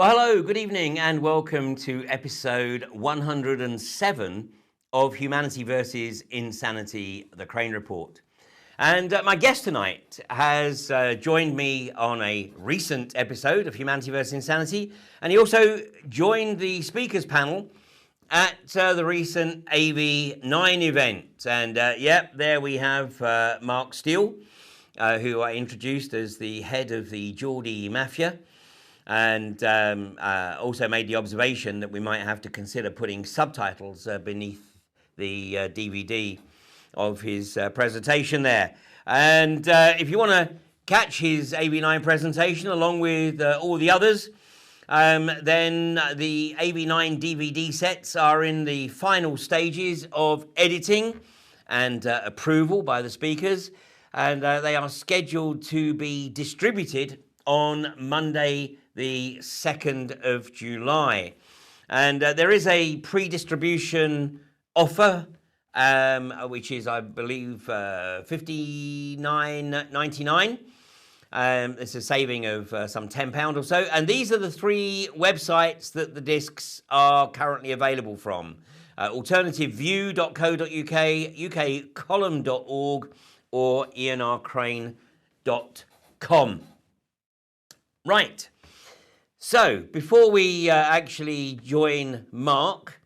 Well, hello, good evening, and welcome to episode 107 of Humanity versus Insanity, the Crane Report. And my guest tonight has joined me on a recent episode of Humanity versus Insanity, and he also joined the speakers panel at the recent AV9 event. And there we have Mark Steele, who I introduced as the head of the Geordie Mafia. And also made the observation that we might have to consider putting subtitles beneath the DVD of his presentation there. And if you want to catch his AV9 presentation along with all the others, then the AV9 DVD sets are in the final stages of editing and approval by the speakers. And they are scheduled to be distributed on Monday, the 2nd of July. And there is a pre-distribution offer, which is, I believe, $59.99. It's a saving of some £10 or so. And these are the three websites that the discs are currently available from. AlternativeView.co.uk, ukcolumn.org, or ianrcrane.com. Right. So, before we actually join Mark,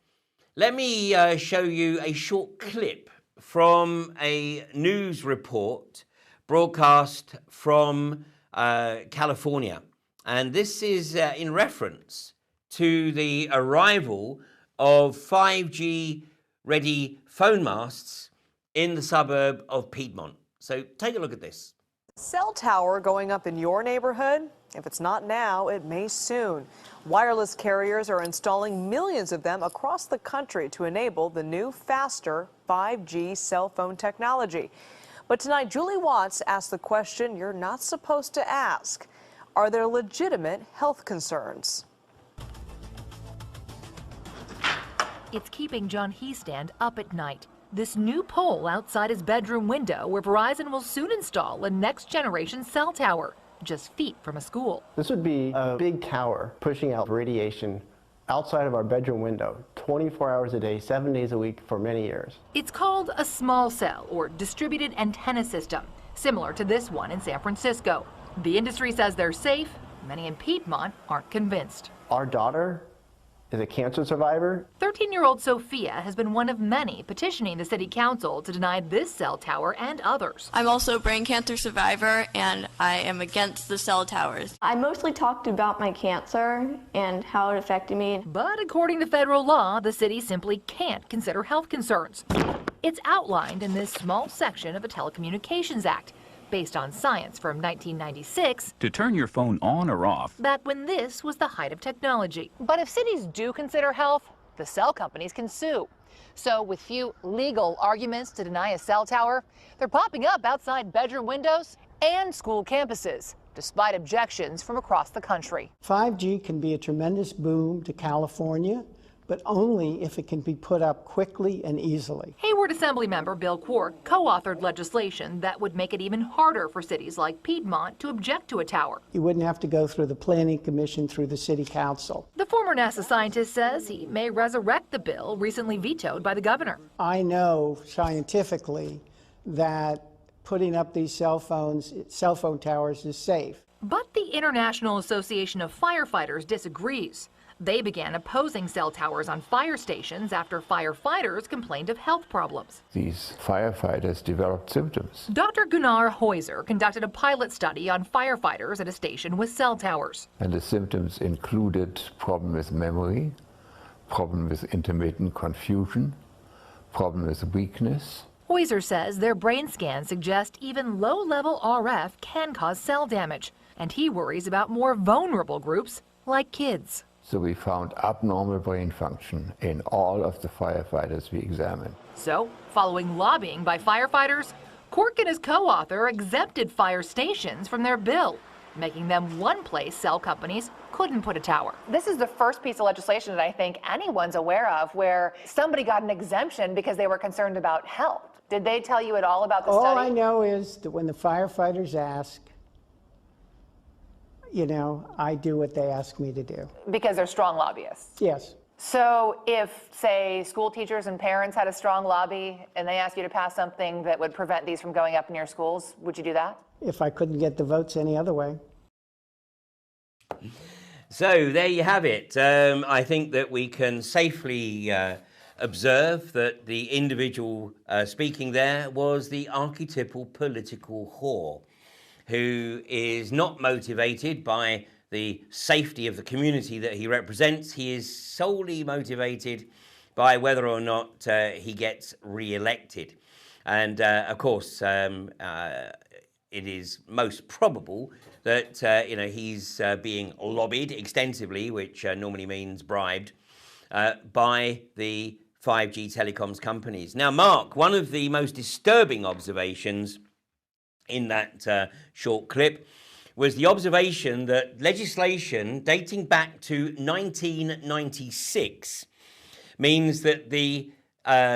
let me show you a short clip from a news report broadcast from California. And this is in reference to the arrival of 5G-ready phone masts in the suburb of Piedmont. So, take a look at this. Cell tower going up in your neighborhood? If it's not now, it may soon. Wireless carriers are installing millions of them across the country to enable the new, faster 5G cell phone technology. But tonight, Julie Watts asked the question you're not supposed to ask. Are there legitimate health concerns? It's keeping John Heestand up at night. This new pole outside his bedroom window where Verizon will soon install a next-generation cell tower, just feet from a school. This would be a big tower pushing out radiation outside of our bedroom window, 24 hours a day, 7 days a week for many years. It's called a small cell or distributed antenna system, similar to this one in San Francisco. The industry says they're safe. Many in Piedmont aren't convinced. Our daughter is a cancer survivor. 13-year-old Sophia has been one of many petitioning the city council to deny this cell tower and others. I'm also a brain cancer survivor, and I am against the cell towers. I mostly talked about my cancer and how it affected me. But according to federal law, the city simply can't consider health concerns. It's outlined in this small section of the Telecommunications Act, based on science from 1996. To turn your phone on or off. Back when this was the height of technology. But if cities do consider health, the cell companies can sue. So with few legal arguments to deny a cell tower, they're popping up outside bedroom windows and school campuses, despite objections from across the country. 5G can be a tremendous boom to California, but only if it can be put up quickly and easily. Hayward Assemblymember Bill Quirk co-authored legislation that would make it even harder for cities like Piedmont to object to a tower. You wouldn't have to go through the Planning Commission, through the City Council. The former NASA scientist says he may resurrect the bill recently vetoed by the governor. I know scientifically that putting up these cell phone towers is safe. But the International Association of Firefighters disagrees. They began opposing cell towers on fire stations after firefighters complained of health problems. These firefighters developed symptoms. Dr. Gunnar Heuser conducted a pilot study on firefighters at a station with cell towers. And the symptoms included problem with memory, problem with intermittent confusion, problem with weakness. Heuser says their brain scans suggest even low-level RF can cause cell damage, and he worries about more vulnerable groups like kids. So we found abnormal brain function in all of the firefighters we examined. So, following lobbying by firefighters, Quirk and his co-author exempted fire stations from their bill, making them one place cell companies couldn't put a tower. This is the first piece of legislation that I think anyone's aware of where somebody got an exemption because they were concerned about health. Did they tell you at all about the study? All I know is that when the firefighters ask, you know, I do what they ask me to do. Because they're strong lobbyists. Yes. So if, say, school teachers and parents had a strong lobby and they asked you to pass something that would prevent these from going up in your schools, would you do that? If I couldn't get the votes any other way. So there you have it. I think that we can safely observe that the individual speaking there was the archetypal political whore who is not motivated by the safety of the community that he represents. He is solely motivated by whether or not he gets re-elected. And of course, it is most probable that he's being lobbied extensively, which normally means bribed, by the 5G telecoms companies. Now, Mark, one of the most disturbing observations in that short clip was the observation that legislation dating back to 1996 means that the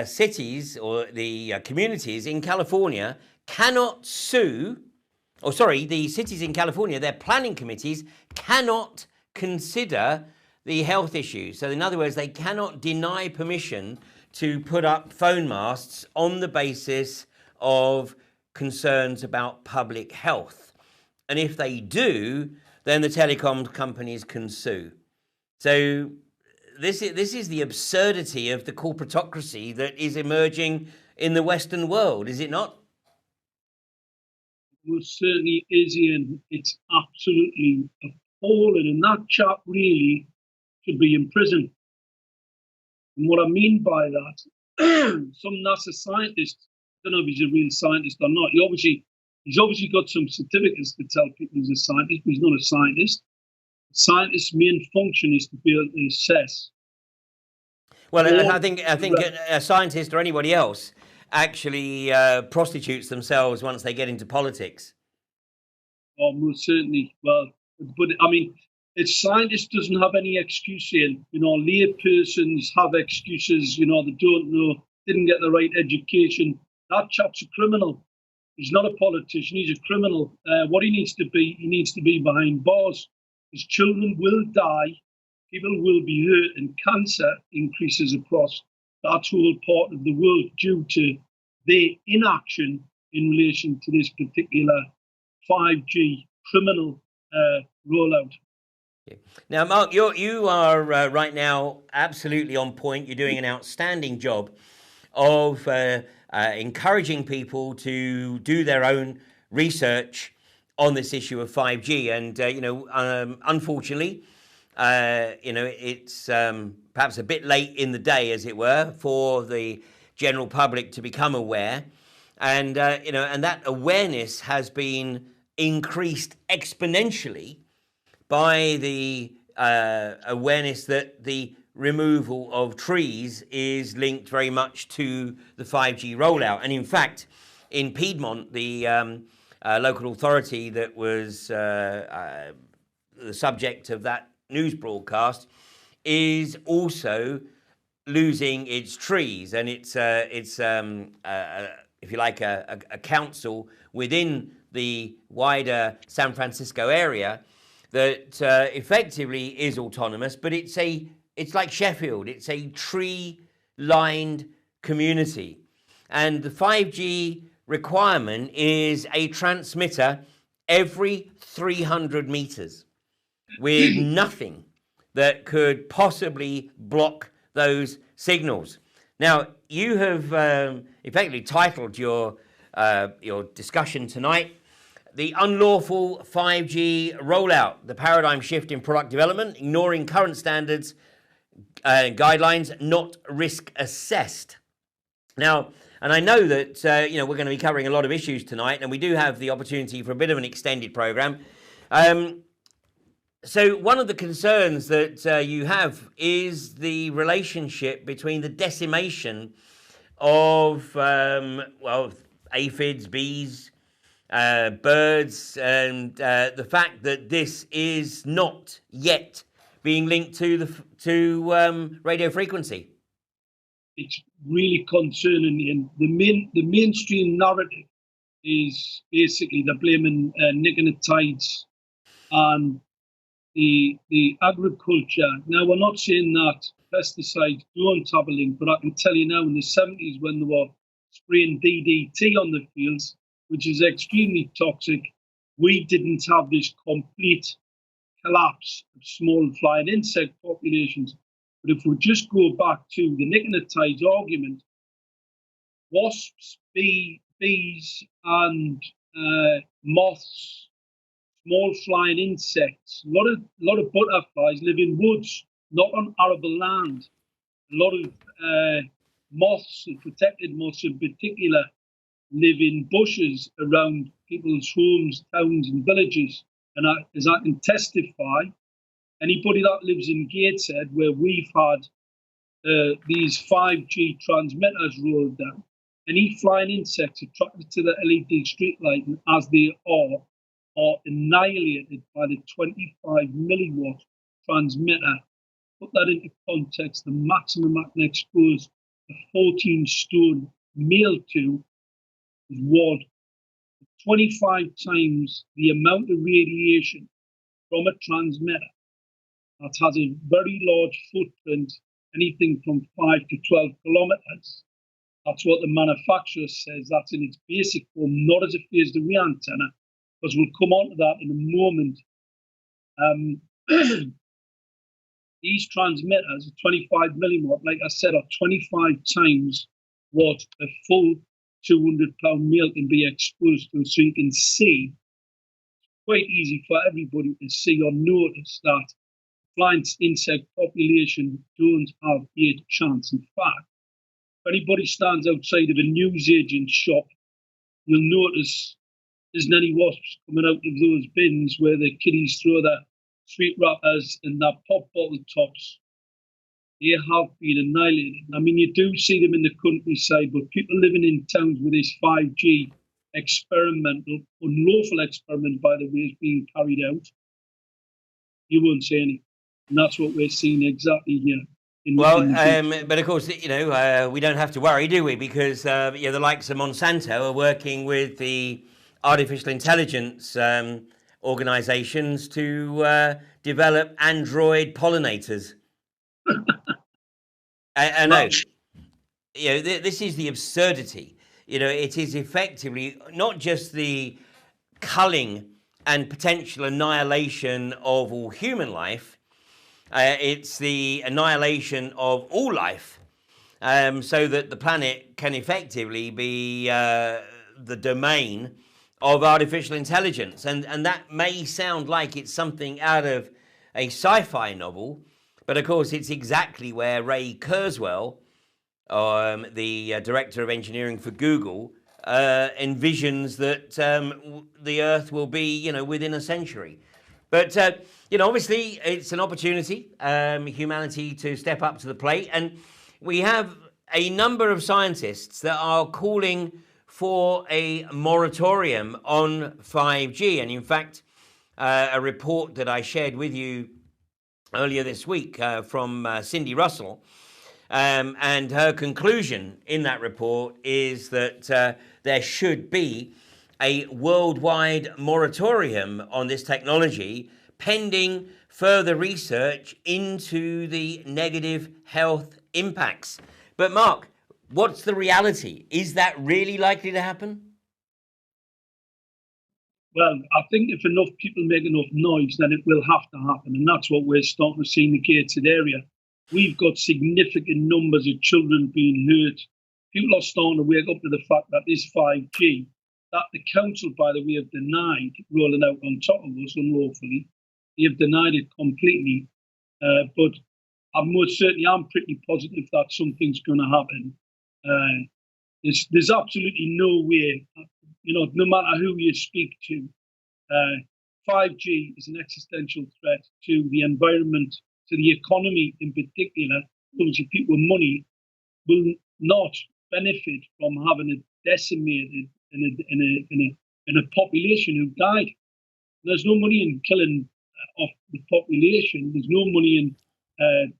cities or the communities in California cannot sue, the cities in California, their planning committees cannot consider the health issues. So in other words, they cannot deny permission to put up phone masts on the basis of concerns about public health. And if they do, then the telecom companies can sue. So this is the absurdity of the corporatocracy that is emerging in the Western world, is it not? Most certainly is, Ian. It's absolutely appalling, and that chap really should be in prison. And what I mean by that, some NASA scientist, I don't know if he's a real scientist or not, he's obviously got some certificates to tell people he's a scientist, but he's not a scientist. A scientist's main function is to be able to assess. Well, I think a scientist or anybody else actually prostitutes themselves once they get into politics. Oh, most certainly. Well, but I mean, a scientist doesn't have any excuse here. You know, lay persons have excuses. You know, they don't know, didn't get the right education. That chap's a criminal. He's not a politician. He's a criminal. What he needs to be behind bars. His children will die. People will be hurt, and cancer increases across that whole part of the world due to their inaction in relation to this particular 5G criminal rollout. Now, Mark, you are right now absolutely on point. You're doing an outstanding job of encouraging people to do their own research on this issue of 5G. And, unfortunately, it's perhaps a bit late in the day, as it were, for the general public to become aware. And, and that awareness has been increased exponentially by the awareness that the removal of trees is linked very much to the 5G rollout. And in fact, in Piedmont, the local authority that was the subject of that news broadcast is also losing its trees, and it's if you like a council within the wider San Francisco area that effectively is autonomous, but it's like Sheffield. It's a tree-lined community, and the 5G requirement is a transmitter every 300 meters with nothing that could possibly block those signals. Now, you have effectively titled your discussion tonight, "The Unlawful 5G Rollout, the Paradigm Shift in Product Development, Ignoring Current Standards and Guidelines, Not Risk Assessed." Now, and I know that we're going to be covering a lot of issues tonight, and we do have the opportunity for a bit of an extended program. So one of the concerns that you have is the relationship between the decimation of, aphids, bees, birds, and the fact that this is not yet being linked to radio frequency. It's really concerning, and the mainstream narrative is basically they're blaming nicotinides and the agriculture. Now, we're not saying that pesticides don't have a link, but I can tell you now in the 70s when they were spraying DDT on the fields, which is extremely toxic, we didn't have this complete collapse of small flying insect populations. But if we just go back to the Nicotides argument, wasps, bees, and moths, small flying insects, a lot of butterflies live in woods, not on arable land. A lot of moths, protected moths in particular, live in bushes around people's homes, towns, and villages. And as I can testify, anybody that lives in Gateshead, where we've had these 5G transmitters rolled down, any flying insects attracted to the LED street lighting, as they are annihilated by the 25 milliwatt transmitter. Put that into context, the maximum I can expose a 14-stone male to is what 25 times the amount of radiation from a transmitter that has a very large footprint, anything from 5 to 12 kilometers. That's what the manufacturer says. That's in its basic form, not as a phased array antenna, because we'll come on to that in a moment. These transmitters, 25 milliwatt, like I said, are 25 times what a full 200-pound male can be exposed to. So you can see, it's quite easy for everybody to see or notice that flying insect population don't have a chance. In fact, if anybody stands outside of a newsagent shop, you'll notice there's any wasps coming out of those bins where the kiddies throw their sweet wrappers and their pop bottle tops. They have been annihilated. I mean, you do see them in the countryside, but people living in towns with this 5G experimental, unlawful experiment, by the way, is being carried out, you won't see any. And that's what we're seeing exactly here. But of course, we don't have to worry, do we? Because the likes of Monsanto are working with the artificial intelligence organizations to develop android pollinators. I know. This is the absurdity. It is effectively not just the culling and potential annihilation of all human life. It's the annihilation of all life, so that the planet can effectively be the domain of artificial intelligence. And that may sound like it's something out of a sci-fi novel, but of course it's exactly where Ray Kurzweil, the director of engineering for Google, envisions that the Earth will be, within a century. But, obviously it's an opportunity, humanity to step up to the plate. And we have a number of scientists that are calling for a moratorium on 5G. And in fact, a report that I shared with you earlier this week from Cindy Russell, and her conclusion in that report is that there should be a worldwide moratorium on this technology pending further research into the negative health impacts. But Mark, what's the reality? Is that really likely to happen? Well, I think if enough people make enough noise, then it will have to happen. And that's what we're starting to see in the Gateshead area. We've got significant numbers of children being hurt. People are starting to wake up to the fact that this 5G, that the council, by the way, have denied rolling out on top of us unlawfully. They have denied it completely. But I'm pretty positive that something's going to happen. There's absolutely no way, no matter who you speak to, 5G is an existential threat to the environment, to the economy in particular. Those people with money will not benefit from having it decimated in a population who died. There's no money in killing off the population. There's no money in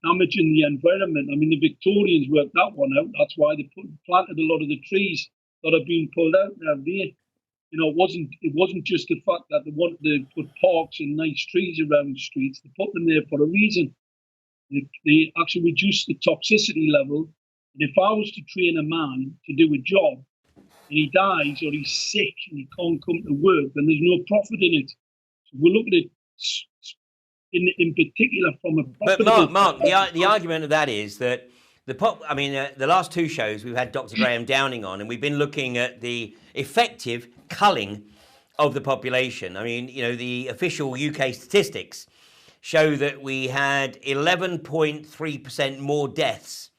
damaging the environment. I mean, the Victorians worked that one out. That's why they planted a lot of the trees that are being pulled out now. it wasn't just the fact that they wanted to put parks and nice trees around the streets. They put them there for a reason. They actually reduced the toxicity level. And if I was to train a man to do a job and he dies or he's sick and he can't come to work, then there's no profit in it. So we're looking at it in particular from a profit. But Mark, the argument of that is that the last two shows we've had Dr. Graham Downing on, and we've been looking at the effective culling of the population. I mean, the official UK statistics show that we had 11.3% more deaths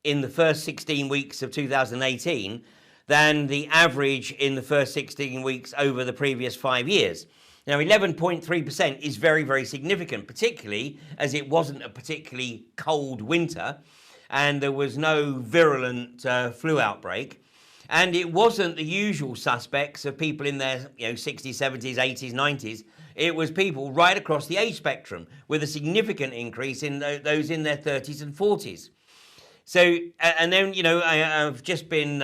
in the first 16 weeks of 2018 than the average in the first 16 weeks over the previous 5 years. Now, 11.3% is very, very significant, particularly as it wasn't a particularly cold winter and there was no virulent flu outbreak. And it wasn't the usual suspects of people in their 60s, 70s, 80s, 90s. It was people right across the age spectrum with a significant increase in those in their 30s and 40s. So, and then, I've just been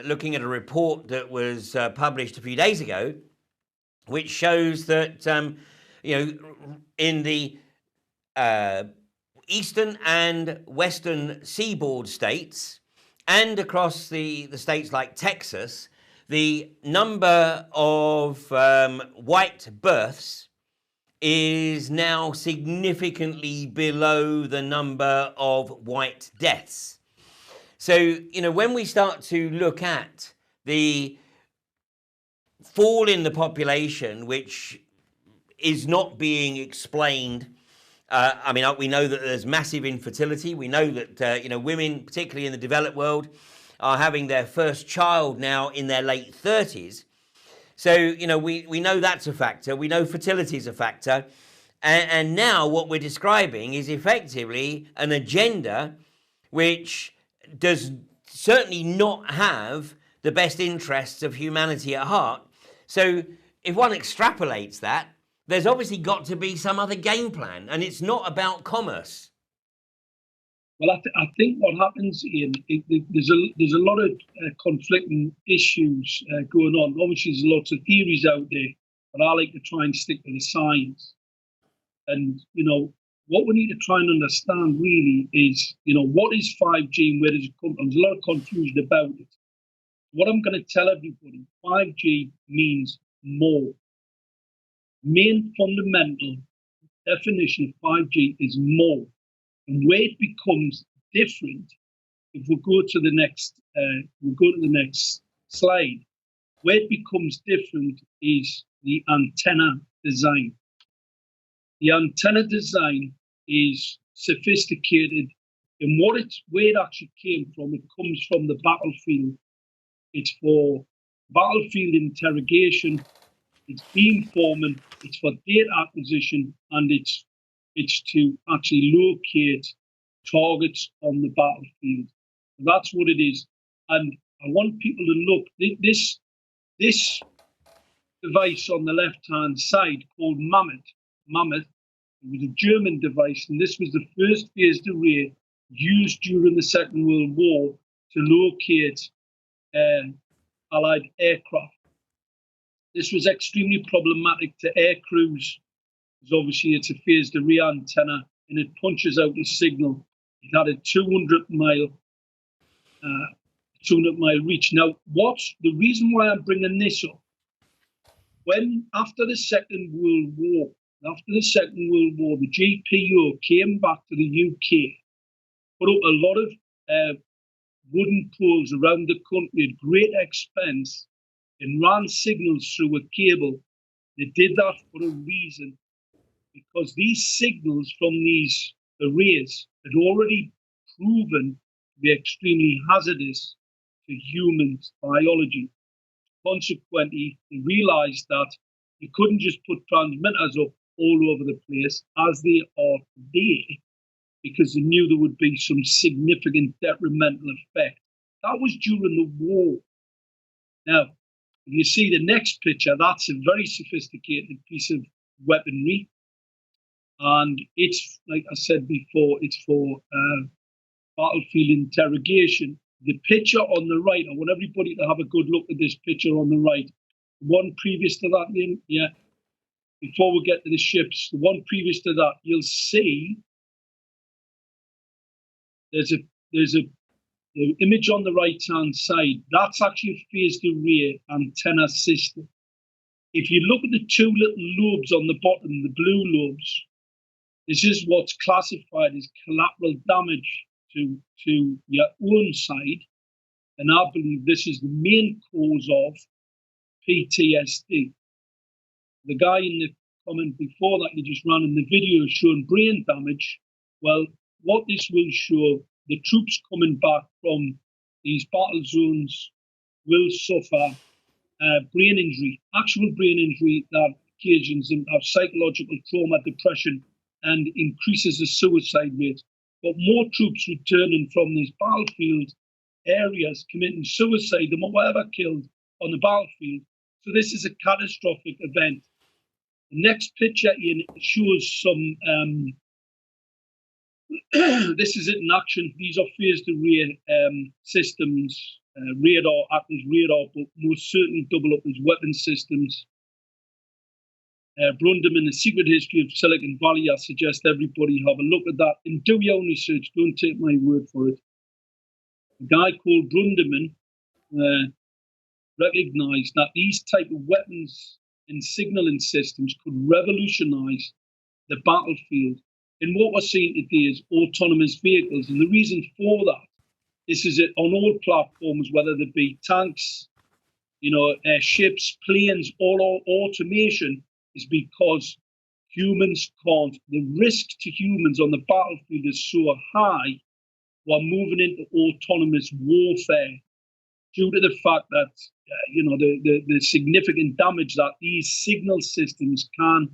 looking at a report that was published a few days ago, which shows that, in the eastern and western seaboard states and across the states like Texas, the number of white births is now significantly below the number of white deaths. So, when we start to look at the fall in the population, which is not being explained, we know that there's massive infertility. We know that, women, particularly in the developed world, are having their first child now in their late 30s. So, we know that's a factor. We know fertility is a factor. And now what we're describing is effectively an agenda which does certainly not have the best interests of humanity at heart. So if one extrapolates that, there's obviously got to be some other game plan, and it's not about commerce. Well, I think what happens, Ian, there's a lot of conflicting issues going on. Obviously, there's lots of theories out there, but I like to try and stick to the science. And, what we need to try and understand really is, what is 5G and where does it come from? There's a lot of confusion about it. What I'm going to tell everybody, 5G means more. Main fundamental definition of 5G is more. And where it becomes different, if we go to the next slide, where it becomes different is the antenna design. The antenna design is sophisticated, and where it actually came from, it comes from the battlefield. It's for battlefield interrogation, it's beamforming, it's for data acquisition, and it's to actually locate targets on the battlefield. That's what it is. And I want people to look. This device on the left-hand side called Mammoth, it was a German device, and this was the first phased array used during the Second World War to locate Allied aircraft. This was extremely problematic to air crews, because obviously it's a phased array antenna and it punches out a signal. It had a 200-mile reach. Now, what's the reason why I'm bringing this up? After the Second World War, the GPO came back to the UK, put up a lot of wooden poles around the country at great expense, and ran signals through a cable. They did that for a reason, because these signals from these arrays had already proven to be extremely hazardous to human biology. Consequently, they realized that you couldn't just put transmitters up all over the place as they are today, because they knew there would be some significant detrimental effect. That was during the war. Now, if you see the next picture, that's a very sophisticated piece of weaponry. And it's, like I said before, it's for battlefield interrogation. The picture on the right, I want everybody to have a good look at this picture on the right. one previous to that, Ian, yeah. Before we get to the ships, the one previous to that, you'll see there's a the image on the right-hand side. That's actually a phased array antenna system. If you look at the two little lobes on the bottom, the blue lobes, this is what's classified as collateral damage to your own side. And I believe this is the main cause of PTSD. The guy in the comment before that you just ran in the video showing brain damage. Well, what this will show, the troops coming back from these battle zones will suffer brain injury, actual brain injury that occasions them to have psychological trauma, depression, and increases the suicide rate. But more troops returning from these battlefield areas committing suicide than were ever killed on the battlefield. So this is a catastrophic event. The next picture, Ian, shows some, this is it in action. These are phased array systems, radar, act as radar, but most certainly double up as weapon systems. Brunderman, The Secret History of Silicon Valley, I suggest everybody have a look at that and do your own research, don't take my word for it. A guy called Brunderman recognized that these type of weapons and signaling systems could revolutionize the battlefield. And what we're seeing today is autonomous vehicles. And the reason for that, this is it on all platforms, whether they be tanks, ships, planes, all automation, is because humans can't. The risk to humans on the battlefield is so high, we're moving into autonomous warfare due to the fact that, the significant damage that these signal systems can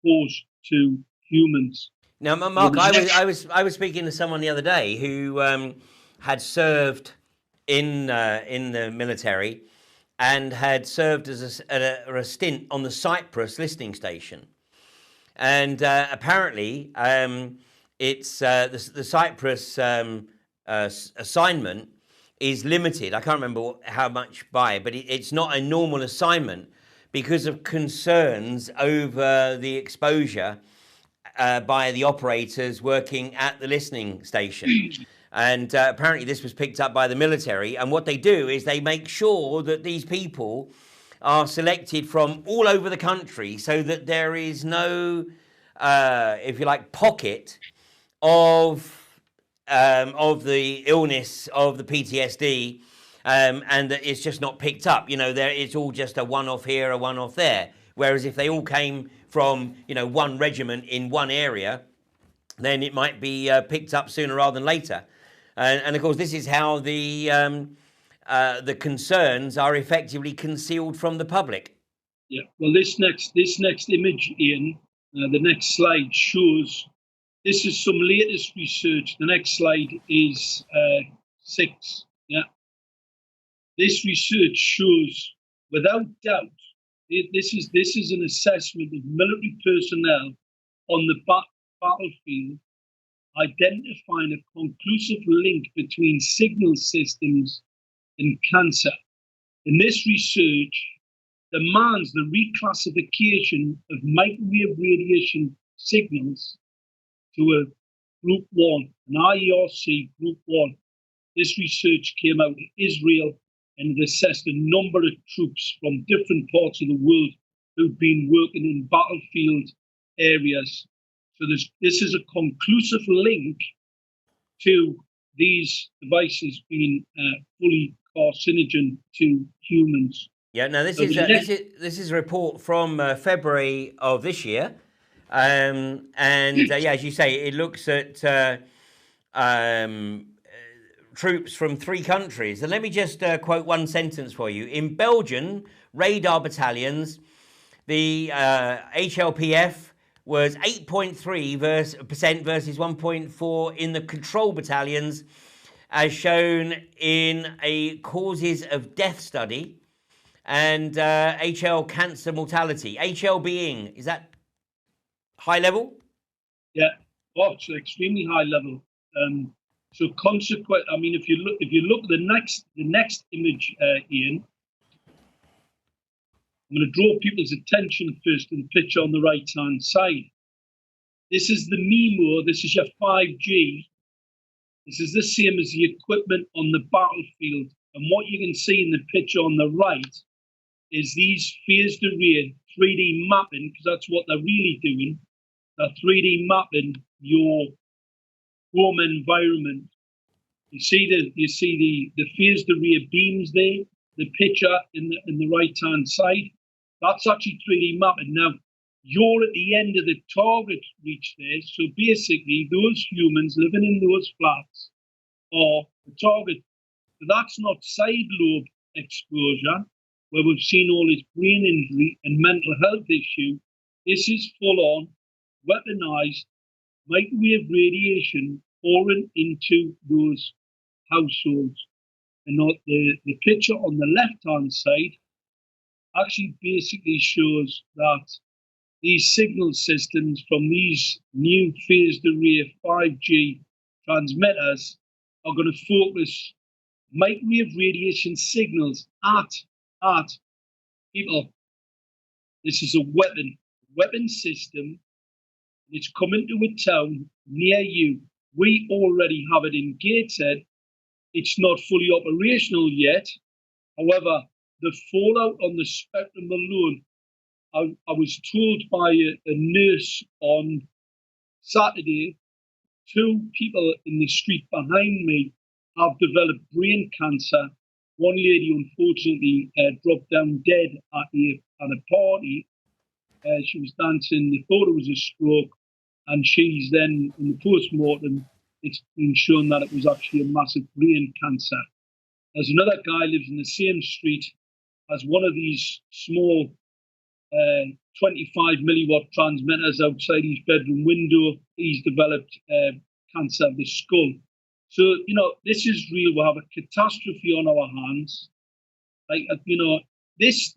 cause to humans. Now, Mark, I was speaking to someone the other day who had served in the military and had served as a stint on the Cyprus listening station, and apparently it's the Cyprus assignment is limited. I can't remember how much by, but it's not a normal assignment because of concerns over the exposure by the operators working at the listening station. And apparently this was picked up by the military. And what they do is they make sure that these people are selected from all over the country so that there is no, if you like, pocket of the illness, of the PTSD, and that it's just not picked up. It's all just a one-off here, a one-off there. Whereas if they all came from, one regiment in one area, then it might be picked up sooner rather than later. And of course, this is how the concerns are effectively concealed from the public. Yeah. Well, this next image, Ian, the next slide shows. This is some latest research. The next slide is 6. Yeah. This research shows, without doubt, this is an assessment of military personnel on the battlefield, identifying a conclusive link between signal systems and cancer. And this research demands the reclassification of microwave radiation signals to a Group 1, an IERC Group 1. This research came out of Israel and it assessed a number of troops from different parts of the world who've been working in battlefield areas. So this is a conclusive link to these devices being fully carcinogen to humans. Yeah, now this is a report from February of this year. And as you say, it looks at troops from 3 countries. And let me just quote one sentence for you. In Belgian radar battalions, the HLPF was 8.3% versus 1.4 in the control battalions, as shown in a causes of death study, and HL cancer mortality. HL being, is that high level? Yeah, it's extremely high level. So consequent, I mean, if you look at the next image, Ian, I'm going to draw people's attention first to the picture on the right-hand side. This is the MIMO, this is your 5G. This is the same as the equipment on the battlefield. And what you can see in the picture on the right is these phased array 3D mapping, because that's what they're really doing. They're 3D mapping your home environment. You see the phased array beams there, the picture in the right-hand side. That's actually 3D mapping. Now, you're at the end of the target reach there. So basically, those humans living in those flats are the target. So that's not side lobe exposure, where we've seen all this brain injury and mental health issue. This is full-on, weaponized microwave radiation pouring into those households. And the picture on the left-hand side actually basically shows that these signal systems from these new phased array 5G transmitters are going to focus microwave radiation signals at people. This is a weapon system. It's coming to a town near you. We already have it in Gateshead. It's not fully operational yet. However, the fallout on the spectrum alone, I was told by a nurse on Saturday, 2 people in the street behind me have developed brain cancer. One lady, unfortunately, dropped down dead at a party. She was dancing. They thought it was a stroke. And she's then, in the post-mortem, it's been shown that it was actually a massive brain cancer. There's another guy lives in the same street as one of these small 25 milliwatt transmitters outside his bedroom window. He's developed cancer of the skull. So, you know, this is real. We have a catastrophe on our hands. Like, you know, this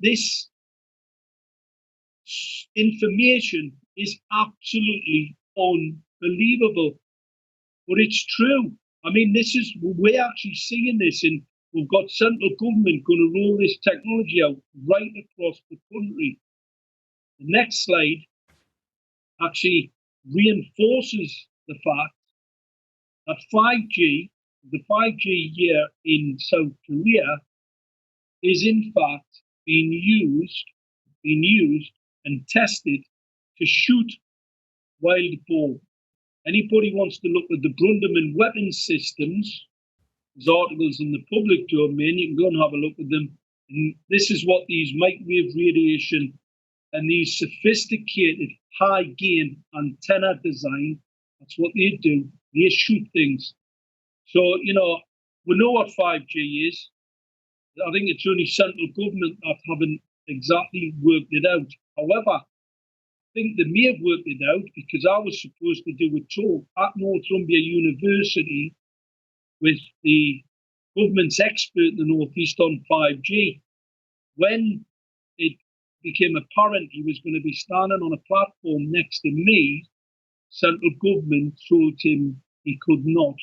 information is absolutely unbelievable. But it's true. I mean, we're actually seeing this, and we've got central government going to roll this technology out right across the country. The next slide actually reinforces the fact that 5G, the 5G here in South Korea, is in fact being used and tested to shoot wild boar. Anybody wants to look at the Grundman weapon systems, there's articles in the public domain, you can go and have a look at them. And this is what these microwave radiation and these sophisticated high gain antenna design, that's what they do. They shoot things. So, you know, we know what 5G is. I think it's only central government that haven't exactly worked it out. However, I think they may have worked it out because I was supposed to do a talk at Northumbria University with the government's expert in the Northeast on 5G. When it became apparent he was going to be standing on a platform next to me, central government told him he couldn't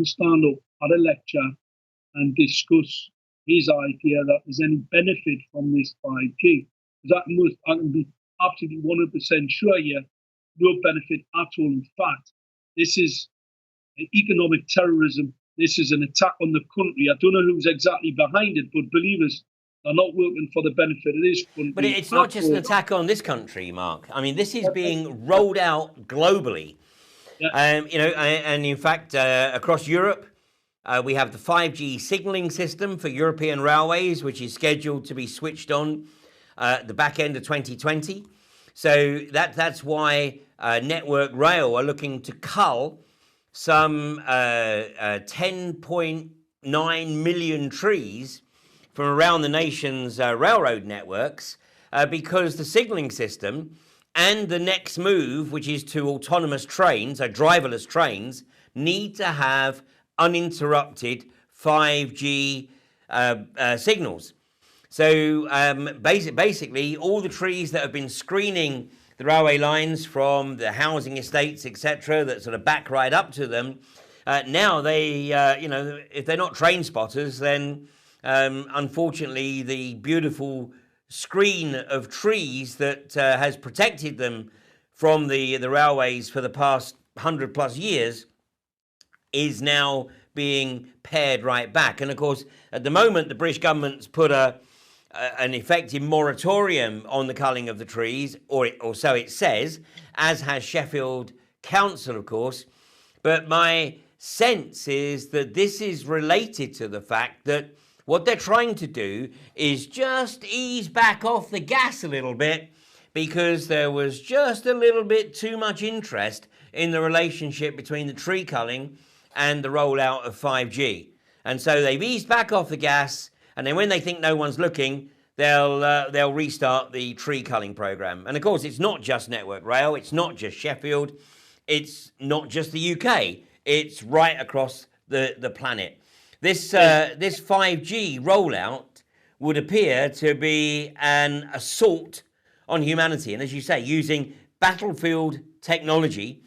stand up at a lecture and discuss his idea that there's any benefit from this 5G. Because I can be absolutely 100% sure here, no benefit at all. In fact, this is economic terrorism. This is an attack on the country. I don't know who's exactly behind it, but believe us, they're not working for the benefit of this country. But it's not just an attack on this country, Mark. I mean, this is being rolled out globally. Yeah. You know, and in fact, across Europe, we have the 5G signaling system for European railways, which is scheduled to be switched on the back end of 2020. So that's why Network Rail are looking to cull some 10.9 million trees from around the nation's railroad networks because the signaling system and the next move, which is to autonomous trains, so driverless trains, need to have uninterrupted 5G signals. So basically, all the trees that have been screening the railway lines from the housing estates, etc., that sort of back right up to them, now they, you know, if they're not train spotters, then unfortunately the beautiful screen of trees that has protected them from the railways for the past 100+ years is now being pared right back. And of course, at the moment, the British government's put an effective moratorium on the culling of the trees, or so it says, as has Sheffield Council, of course. But my sense is that this is related to the fact that what they're trying to do is just ease back off the gas a little bit, because there was just a little bit too much interest in the relationship between the tree culling and the rollout of 5G. And so they've eased back off the gas, and then when they think no one's looking, they'll restart the tree culling program. And of course, it's not just Network Rail, it's not just Sheffield, it's not just the UK, it's right across the planet. This 5G rollout would appear to be an assault on humanity, and as you say, using battlefield technology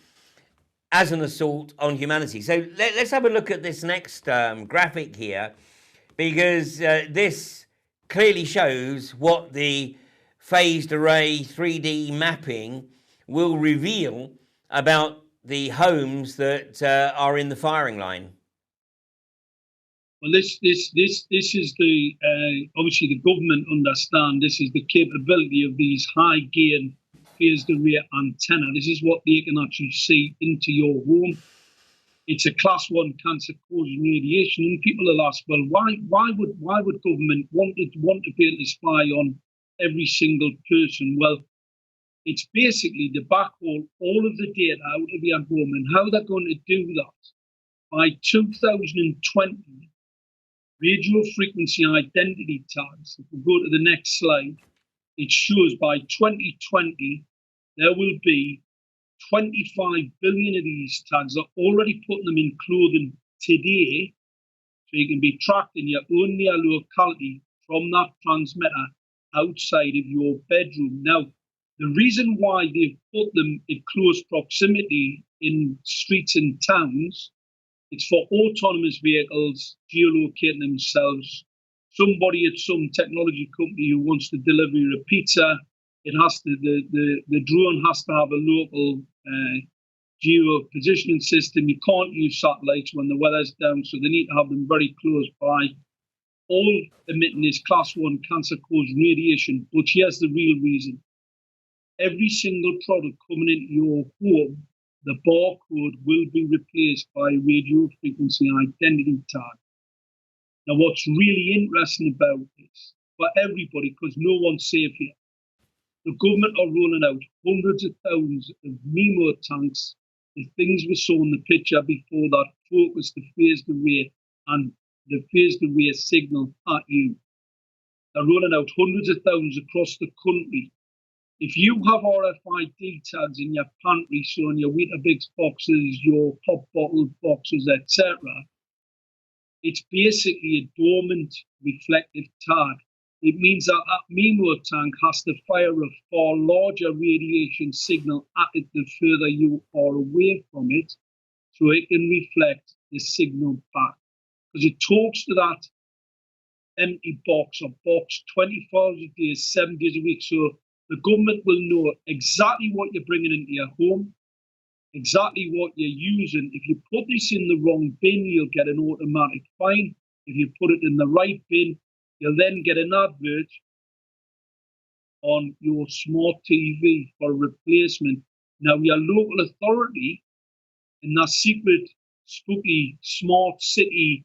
as an assault on humanity. So let's have a look at this next graphic here, because this clearly shows what the phased array 3D mapping will reveal about the homes that are in the firing line. Well, this is the obviously the government understand this is the capability of these high gain phased array antenna. This is what they can actually see into your home. It's a class 1 cancer causing radiation, and people will ask, well, why would government want to be able to spy on every single person? Well, it's basically to backhaul all of the data out of your home, and how they're going to do that. By 2020, radio frequency identity tags, if we go to the next slide, it shows by 2020 there will be 25 billion of these tags. They're already putting them in clothing today, so you can be tracked in your own near locality from that transmitter outside of your bedroom. Now, the reason why they've put them in close proximity in streets and towns, it's for autonomous vehicles geolocating themselves. Somebody at some technology company who wants to deliver you a pizza, it has to the drone has to have a local geo positioning system. You can't use satellites when the weather's down, so they need to have them very close by. All emitting this class 1 cancer causing radiation. But here's the real reason. Every single product coming into your home, the barcode will be replaced by a radio frequency identity tag. Now, what's really interesting about this, for everybody, because no one's safe here, the government are rolling out hundreds of thousands of MIMO tanks. The things we saw in the picture before that focus the phased array and the phased array signal at you. They're rolling out hundreds of thousands across the country. If you have RFID tags in your pantry, so in your Weetabix boxes, your pop bottle boxes, etc., it's basically a dormant reflective tag. It means that that MIMO tank has to fire a far larger radiation signal at it the further you are away from it, so it can reflect the signal back. Because it talks to that empty box or box 24 hours a day, 7 days a week. So the government will know exactly what you're bringing into your home, exactly what you're using. If you put this in the wrong bin, you'll get an automatic fine. If you put it in the right bin, you'll then get an advert on your smart TV for a replacement. Now, your local authority in that secret, spooky, smart city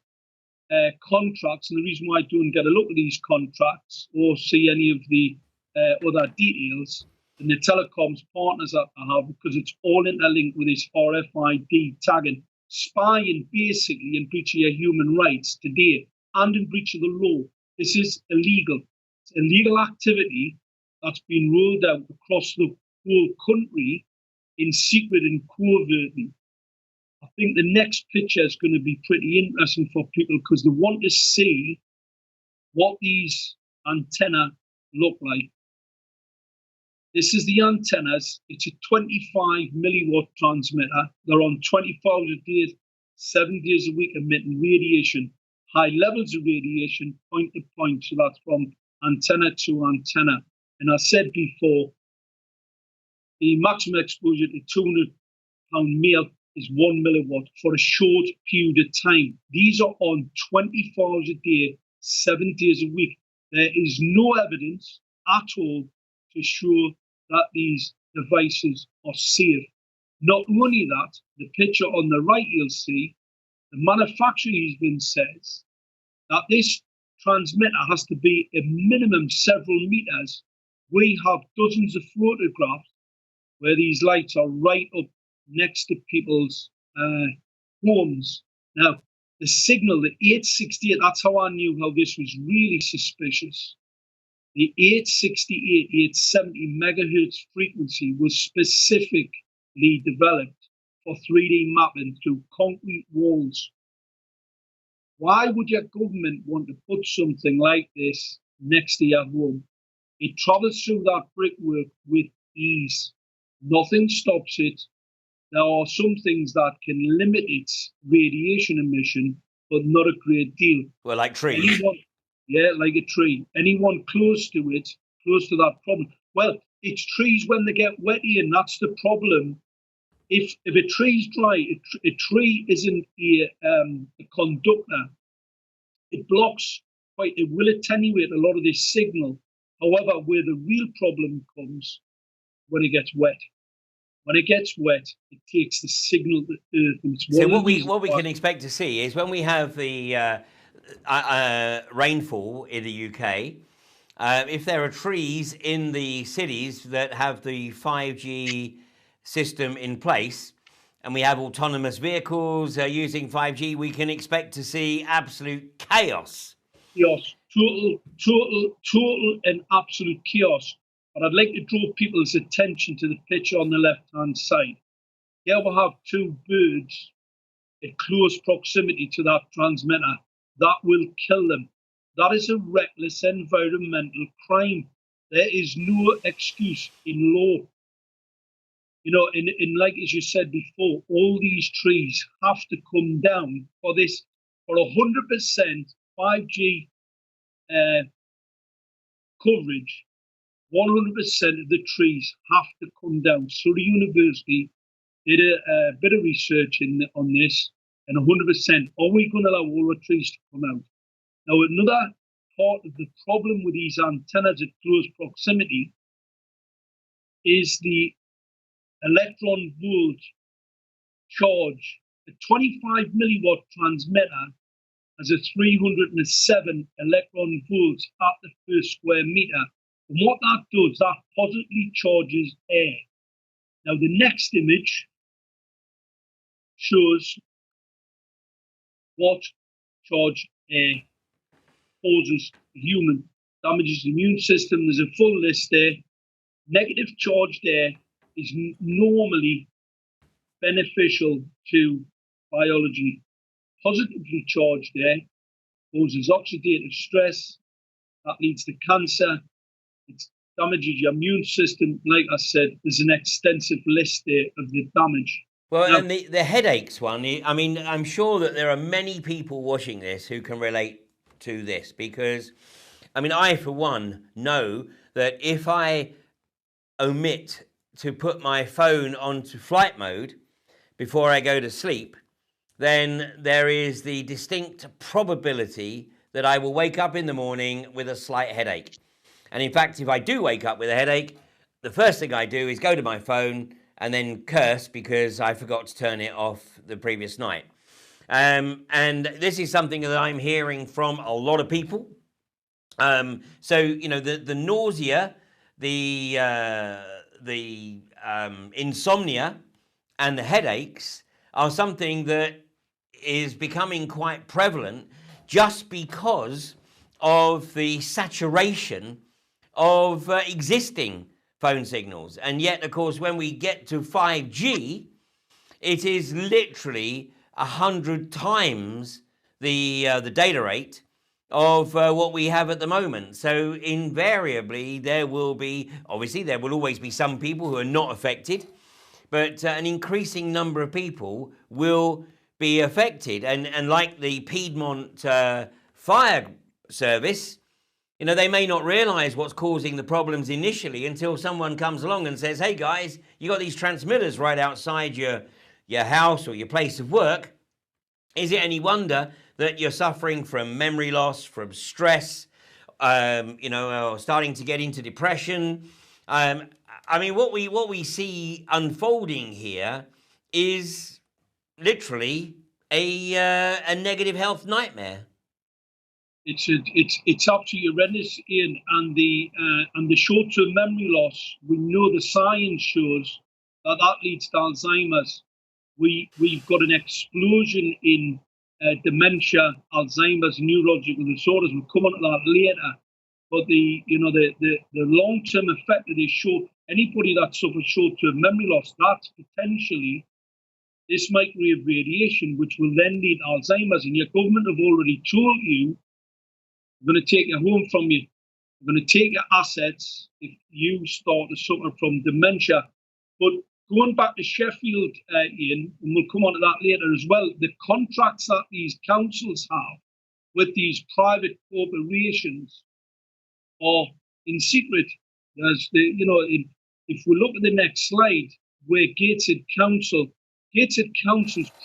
contracts, and the reason why I don't get a look at these contracts or see any of the other details and the telecoms partners that I have, because it's all interlinked with this RFID tagging, spying basically in breach of your human rights today and in breach of the law. This is illegal. It's illegal activity that's been rolled out across the whole country in secret and covertly. I think the next picture is going to be pretty interesting for people because they want to see what these antennas look like. This is the antennas. It's a 25 milliwatt transmitter. They're on 24 hours a day, 7 days a week, emitting radiation, high levels of radiation, point to point. So that's from antenna to antenna. And I said before, the maximum exposure to 200-pound male is 1 milliwatt for a short period of time. These are on 24 hours a day, 7 days a week. There is no evidence at all to show that these devices are safe. Not only that, the picture on the right you'll see, the manufacturer even says that this transmitter has to be a minimum several meters. We have dozens of photographs where these lights are right up next to people's homes. Now, the signal, the 868, that's how I knew how this was really suspicious. The 868, 870 megahertz frequency was specifically developed for 3D mapping through concrete walls. Why would your government want to put something like this next to your home? It travels through that brickwork with ease. Nothing stops it. There are some things that can limit its radiation emission, but not a great deal. Well, like trees. Yeah, like a tree. Anyone close to it, close to that problem. Well, it's trees when they get wetty, and that's the problem. If a tree's dry, a tree isn't a conductor. It blocks it will attenuate a lot of this signal. However, where the real problem comes when it gets wet. When it gets wet, it takes the signal to Earth. And so what we can expect to see is when we have the rainfall in the UK, if there are trees in the cities that have the 5G system in place, and we have autonomous vehicles using 5G, we can expect to see absolute chaos. Chaos, total and absolute chaos. But I'd like to draw people's attention to the picture on the left-hand side. Here we have two birds in close proximity to that transmitter. That will kill them. That is a reckless environmental crime. There is no excuse in law. You know, in like as you said before, all these trees have to come down for this, for 100% 5G coverage. 100% of the trees have to come down. Surrey University did a bit of research on this, and 100%, are we going to allow all the trees to come out? Now, another part of the problem with these antennas at close proximity is the electron volt charge. A 25 milliwatt transmitter has a 307 electron volts at the first square meter. And what that does, that positively charges air. Now, the next image shows what charged air causes the human, damages the immune system. There's a full list there. Negative charged air is normally beneficial to biology. Positively charged air causes oxidative stress. That leads to cancer. It damages your immune system. Like I said, there's an extensive list there of the damage. Well, and the headaches one, I mean, I'm sure that there are many people watching this who can relate to this because, I mean, I, for one, know that if I omit to put my phone onto flight mode before I go to sleep, then there is the distinct probability that I will wake up in the morning with a slight headache. And in fact, if I do wake up with a headache, the first thing I do is go to my phone and then curse because I forgot to turn it off the previous night. And this is something that I'm hearing from a lot of people. So, you know, the nausea, the insomnia and the headaches are something that is becoming quite prevalent just because of the saturation of existing phone signals. And yet, of course, when we get to 5G, it is literally 100 times the data rate of what we have at the moment. So invariably, there will be, obviously, there will always be some people who are not affected, but an increasing number of people will be affected. And like the Piedmont Fire Service, You know, they may not realize what's causing the problems initially until someone comes along and says, hey guys, you got these transmitters right outside your house or your place of work. Is it any wonder that you're suffering from memory loss, from stress, you know, starting to get into depression? I mean, what we see unfolding here is literally a negative health nightmare. It's absolutely horrendous, Ian, and the short-term memory loss. We know the science shows that leads to Alzheimer's. We've got an explosion in dementia, Alzheimer's, neurological disorders. We'll come on to that later. But the long-term effect of this anybody that suffers short-term memory loss, that's potentially this microwave radiation, which will then lead to Alzheimer's. And your government have already told you, we're going to take your home from you. We're going to take your assets if you start to suffer from dementia. But going back to Sheffield, Ian, and we'll come on to that later as well, the contracts that these councils have with these private corporations are in secret. There's if we look at the next slide, where Gateshead Council's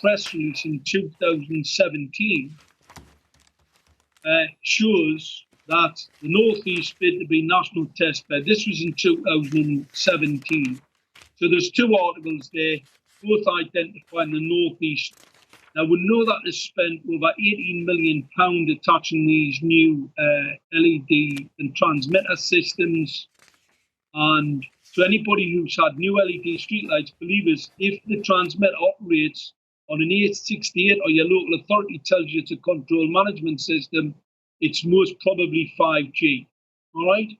press release in 2017 shows that the North East bid to be national test bed. This was in 2017. So there's two articles there, both identifying the North East. Now we know that they spent over £18 million attaching these new LED and transmitter systems. And so anybody who's had new LED streetlights, believe us, if the transmitter operates on an 868 or your local authority tells you it's a control management system, it's most probably 5G. All right?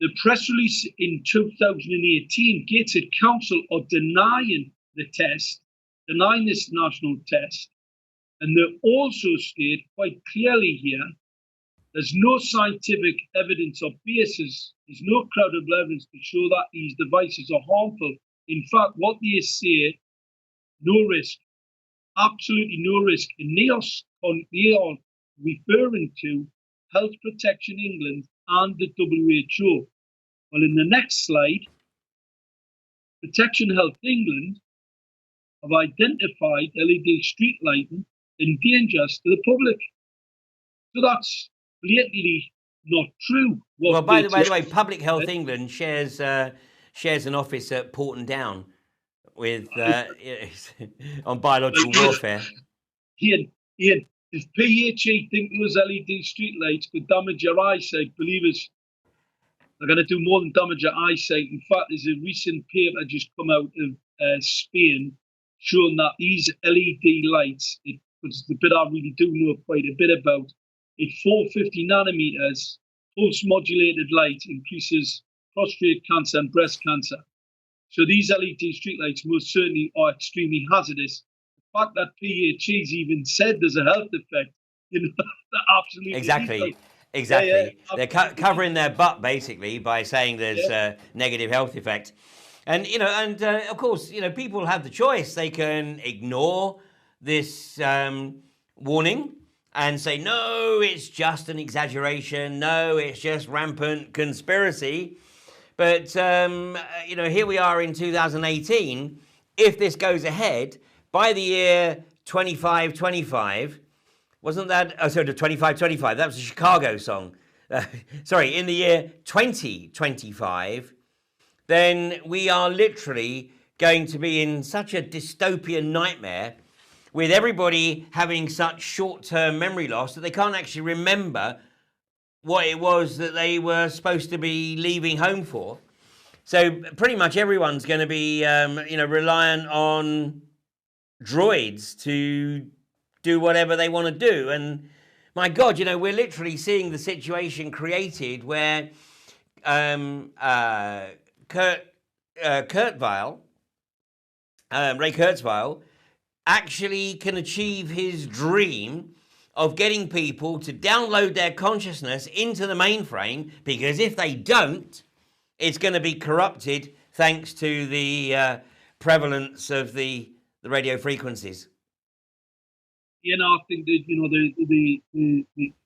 The press release in 2018, Gateshead Council are denying the test, denying this national test. And they also state quite clearly here, there's no scientific evidence or basis, there's no credible evidence to show that these devices are harmful. In fact, what they say, no risk, absolutely no risk. And they are referring to Health Protection England and the WHO. Well, in the next slide, Protection Health England have identified LED street lighting in dangers to the public. So that's blatantly not true. Well, by the way, Public Health England shares an office at Porton Down with on biological warfare. Ian, if PHE think those LED streetlights could damage your eyesight, believe us, they're going to do more than damage your eyesight. In fact, there's a recent paper just come out of Spain showing that these LED lights, which is the bit I really do know quite a bit about, at 450 nanometers, pulse modulated light increases prostate cancer and breast cancer. So these LED streetlights most certainly are extremely hazardous. The fact that PHE's even said there's a health effect, you know, absolutely exactly. They're covering their butt basically by saying there's a negative health effect. And you know, and of course, you know, people have the choice. They can ignore this warning and say, no, it's just an exaggeration. No, it's just rampant conspiracy. But, you know, here we are in 2018. If this goes ahead, by the year 2525, wasn't that, oh, sorry, 2525, that was a Chicago song. Sorry, in the year 2025, then we are literally going to be in such a dystopian nightmare with everybody having such short-term memory loss that they can't actually remember what it was that they were supposed to be leaving home for. So pretty much everyone's going to be, you know, reliant on droids to do whatever they want to do. And my God, you know, we're literally seeing the situation created where Ray Kurzweil, actually can achieve his dream of getting people to download their consciousness into the mainframe, because if they don't, it's going to be corrupted thanks to the prevalence of the radio frequencies. You know, I think that, you know,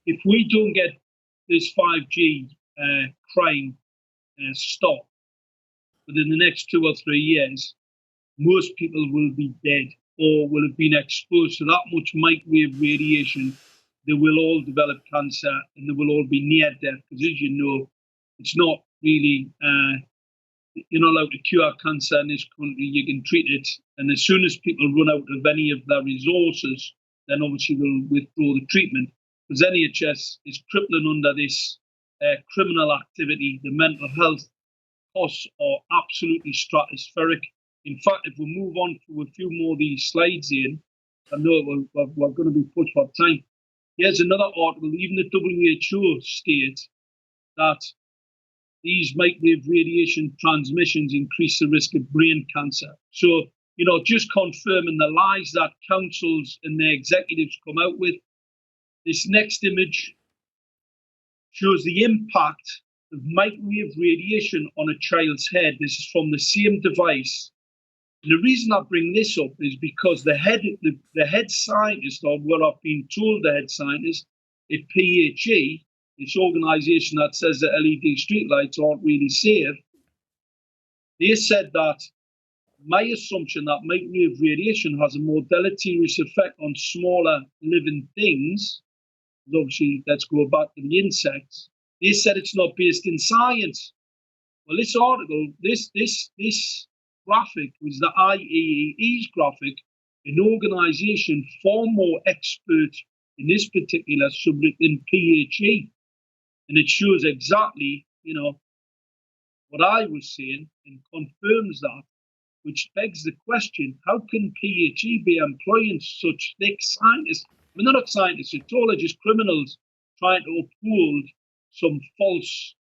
if we don't get this 5G crime stop within the next 2 or 3 years, most people will be dead or will have been exposed to that much microwave radiation. They will all develop cancer and they will all be near death. Because as you know, it's not really, you're not allowed to cure cancer in this country. You can treat it. And as soon as people run out of any of their resources, then obviously they'll withdraw the treatment. Because NHS is crippling under this criminal activity. The mental health costs are absolutely stratospheric. In fact, if we move on to a few more of these slides, Ian, I know we're going to be pushed for time. Here's another article. Even the WHO states that these microwave radiation transmissions increase the risk of brain cancer. So, you know, just confirming the lies that councils and their executives come out with. This next image shows the impact of microwave radiation on a child's head. This is from the same device. And the reason I bring this up is because the head scientist, or what I've been told the head scientist at PHE, this organisation that says that LED streetlights aren't really safe, they said that my assumption that microwave radiation has a more deleterious effect on smaller living things, obviously let's go back to the insects, they said it's not based in science. Well, this article, this graphic was the IAEA's graphic, an organisation far more expert in this particular subject than PHE. And it shows exactly, you know, what I was saying and confirms that, which begs the question, how can PHE be employing such thick scientists? I mean, they're not scientists at all, they're just criminals trying to uphold some false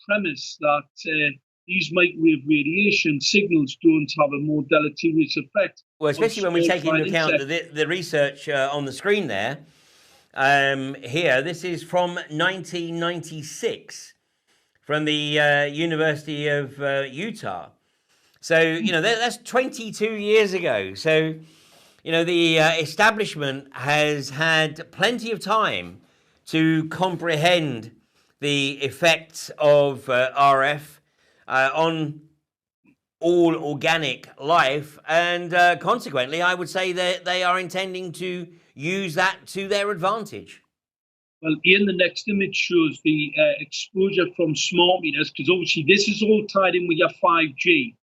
premise that these microwave radiation signals don't have a more deleterious effect. Well, especially when we take into account the research on the screen there. Here, this is from 1996 from the University of Utah. So, you know, that's 22 years ago. So, you know, the establishment has had plenty of time to comprehend the effects of RF on all organic life, and consequently, I would say that they are intending to use that to their advantage. Well, Ian, the next image shows the exposure from smart meters, because obviously this is all tied in with your 5G.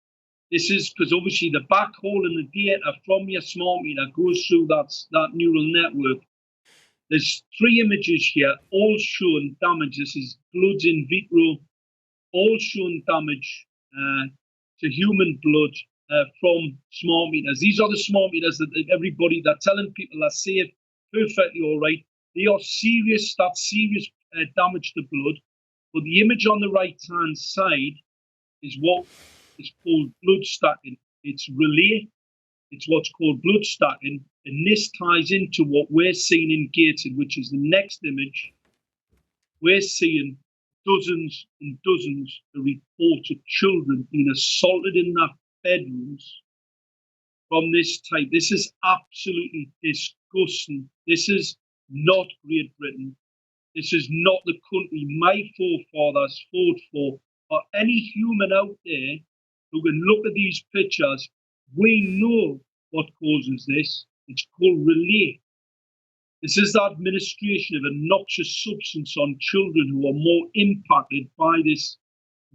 This is because obviously the backhaul and the data from your smart meter goes through that neural network. There's 3 images here, all showing damage. This is bloods in vitro, all showing damage to human blood from smart meters. These are the smart meters that everybody, they're telling people are safe, perfectly all right. They are serious, that's serious damage to blood. But the image on the right-hand side is what is called blood stacking. It's relay. It's what's called blood stacking. And this ties into what we're seeing in Gateshead, which is the next image. We're seeing dozens and dozens of reports of children being assaulted in their bedrooms from this type. This is absolutely disgusting. This is not Great Britain. This is not the country my forefathers fought for. Or any human out there who can look at these pictures, we know what causes this. It's called relay. This is the administration of a noxious substance on children who are more impacted by this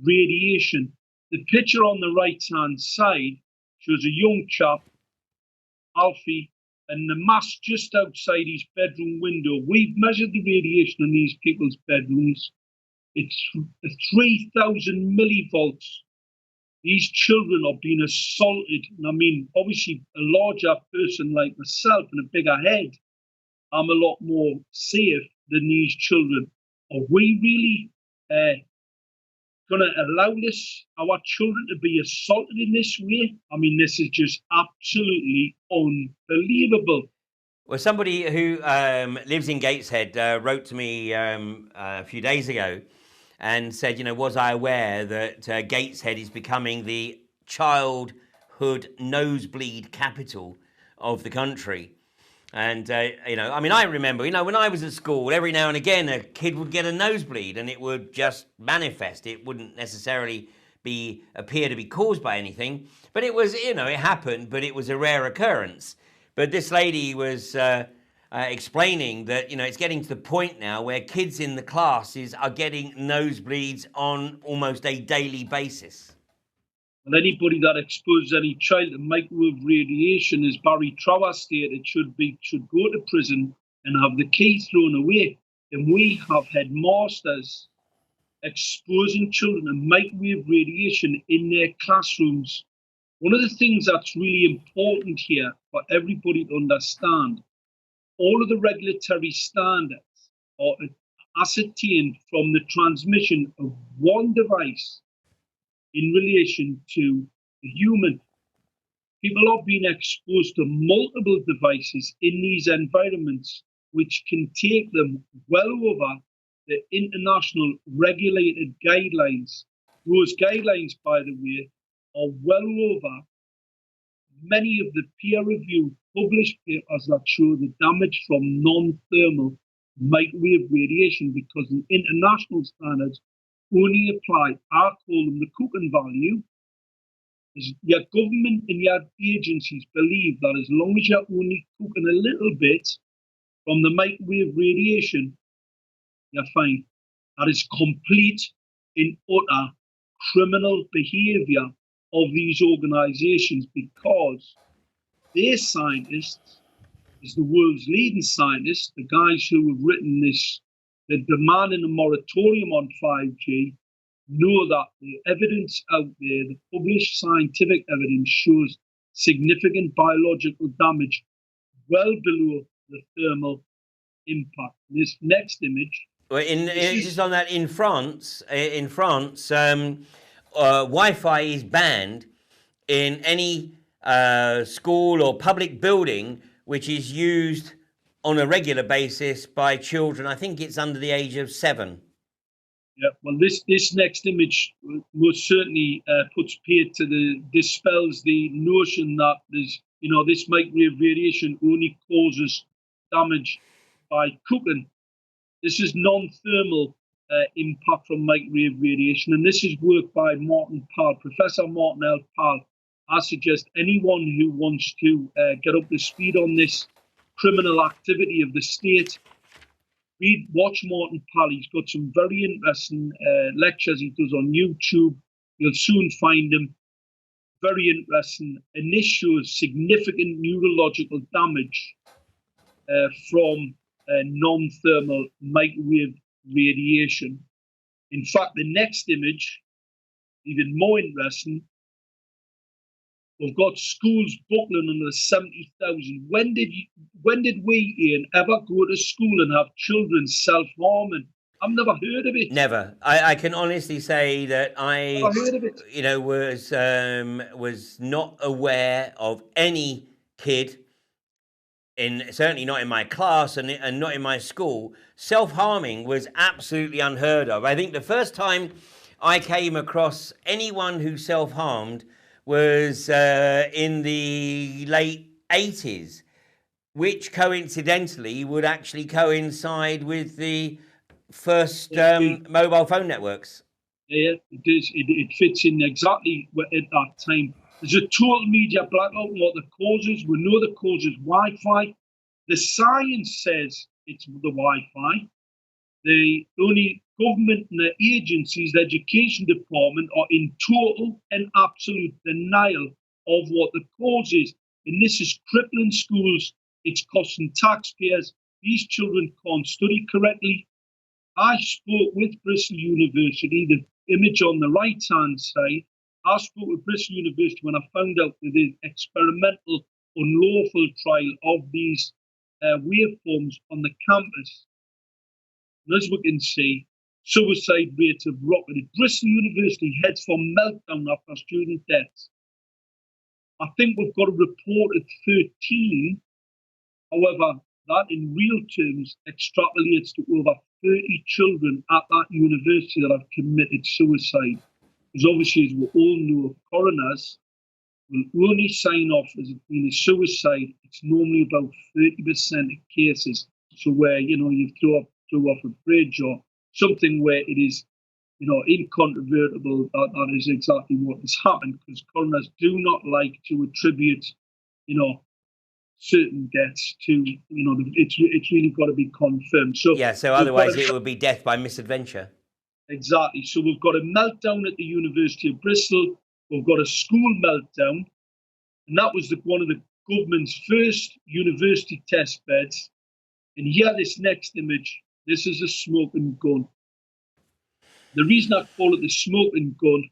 radiation. The picture on the right-hand side shows a young chap, Alfie, and the mask just outside his bedroom window. We've measured the radiation in these people's bedrooms. It's 3,000 millivolts. These children are being assaulted. And I mean, obviously, a larger person like myself and a bigger head, I'm a lot more safe than these children. Are we really going to allow our children to be assaulted in this way? I mean, this is just absolutely unbelievable. Well, somebody who lives in Gateshead wrote to me a few days ago and said, you know, was I aware that Gateshead is becoming the childhood nosebleed capital of the country? And, you know, I mean, I remember, you know, when I was at school, every now and again, a kid would get a nosebleed and it would just manifest. It wouldn't necessarily appear to be caused by anything, but it was, you know, it happened, but it was a rare occurrence. But this lady was explaining that, you know, it's getting to the point now where kids in the classes are getting nosebleeds on almost a daily basis. And anybody that exposes any child to microwave radiation, as Barry Trower stated, should go to prison and have the key thrown away. And we have headmasters exposing children to microwave radiation in their classrooms. One of the things that's really important here for everybody to understand, all of the regulatory standards are ascertained from the transmission of one device in relation to a human. People are being exposed to multiple devices in these environments, which can take them well over the international regulated guidelines. Those guidelines, by the way, are well over many of the peer-reviewed published papers that show the damage from non-thermal microwave radiation, because the international standards only apply, I call them the cooking value. Your government and your agencies believe that as long as you're only cooking a little bit from the microwave radiation, you're fine. That is complete and utter criminal behaviour of these organisations, because their scientists, as the world's leading scientists, the guys who have written this, they're demanding a moratorium on 5G, know that the evidence out there, the published scientific evidence, shows significant biological damage well below the thermal impact. This next image. Well, just on that, in France, Wi-Fi is banned in any school or public building which is used on a regular basis by children. I think it's under the age of 7. Yeah, well, this next image most certainly dispels the notion that there's, you know, this microwave radiation only causes damage by cooking. This is non-thermal impact from microwave radiation, and this is work by Martin Pal, Professor Martin L. Pal. I suggest anyone who wants to get up to speed on this criminal activity of the state, watch Martin Pal. He's got some very interesting lectures he does on YouTube. You'll soon find him. Very interesting. And this shows significant neurological damage from non-thermal microwave radiation. In fact, the next image, even more interesting, we've got schools buckling under 70,000. When did we, Ian, ever go to school and have children self-harming? I've never heard of it. Never. I can honestly say that I, you know, was not aware of any kid, certainly not in my class and not in my school. Self-harming was absolutely unheard of. I think the first time I came across anyone who self-harmed was in the late 80s, which coincidentally would actually coincide with the first mobile phone networks. Yeah, it is. It fits in exactly at that time. There's a total media blackout on what the cause is. We know the cause is Wi-Fi. The science says it's the Wi-Fi. The only government and the agencies, the education department, are in total and absolute denial of what the cause is. And this is crippling schools. It's costing taxpayers. These children can't study correctly. I spoke with Bristol University, the image on the right-hand side. I spoke with Bristol University when I found out that the experimental unlawful trial of these waveforms on the campus. And as we can see, suicide rates have rocketed. Bristol University heads for meltdown after student deaths. I think we've got a report at 13. However, that in real terms extrapolates to over 30 children at that university that have committed suicide. Because obviously, as we all know, coroners, will only sign off as it being a suicide. It's normally about 30% of cases. So where, you throw off a bridge or something where it is, incontrovertible that is exactly what has happened, because coroners do not like to attribute, certain deaths to, it's really got to be confirmed. So yeah, so otherwise it would be death by misadventure. Exactly. So we've got a meltdown at the University of Bristol. We've got a school meltdown, and that was one of the government's first university test beds. And here, this next image, this is a smoking gun. The reason I call it the smoking gun,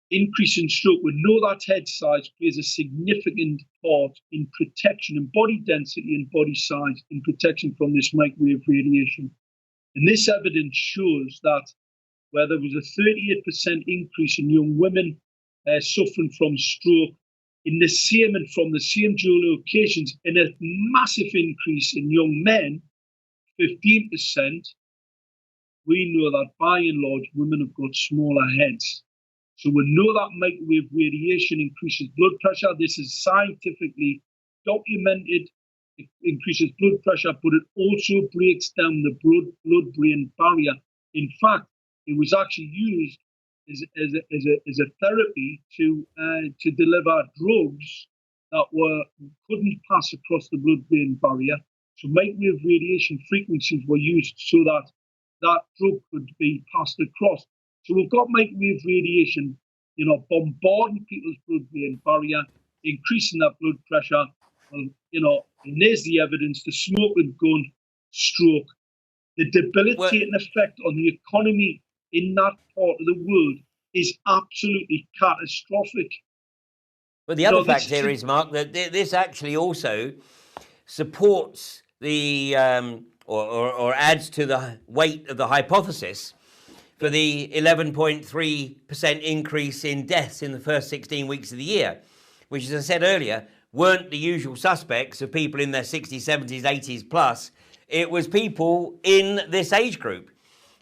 increase in stroke, we know that head size plays a significant part in protection and body density and body size in protection from this microwave radiation. And this evidence shows that where there was a 38% increase in young women suffering from stroke in the same and from the same geolocations, and a massive increase in young men, 15%, we know that by and large women have got smaller heads. So we know that microwave radiation increases blood pressure. This is scientifically documented. It increases blood pressure, but it also breaks down the blood-brain barrier. In fact, it was actually used as a therapy to deliver drugs that couldn't pass across the blood-brain barrier. So microwave radiation frequencies were used so that that drug could be passed across. So we've got microwave radiation, bombarding people's blood-brain barrier, increasing that blood pressure. Well, and there's the evidence: the smoking gun, stroke, the debilitating effect on the economy in that part of the world is absolutely catastrophic. But the other fact here is, Mark, that this actually also supports the or adds to the weight of the hypothesis for the 11.3% increase in deaths in the first 16 weeks of the year, which, as I said earlier, weren't the usual suspects of people in their 60s, 70s, 80s plus. It was people in this age group,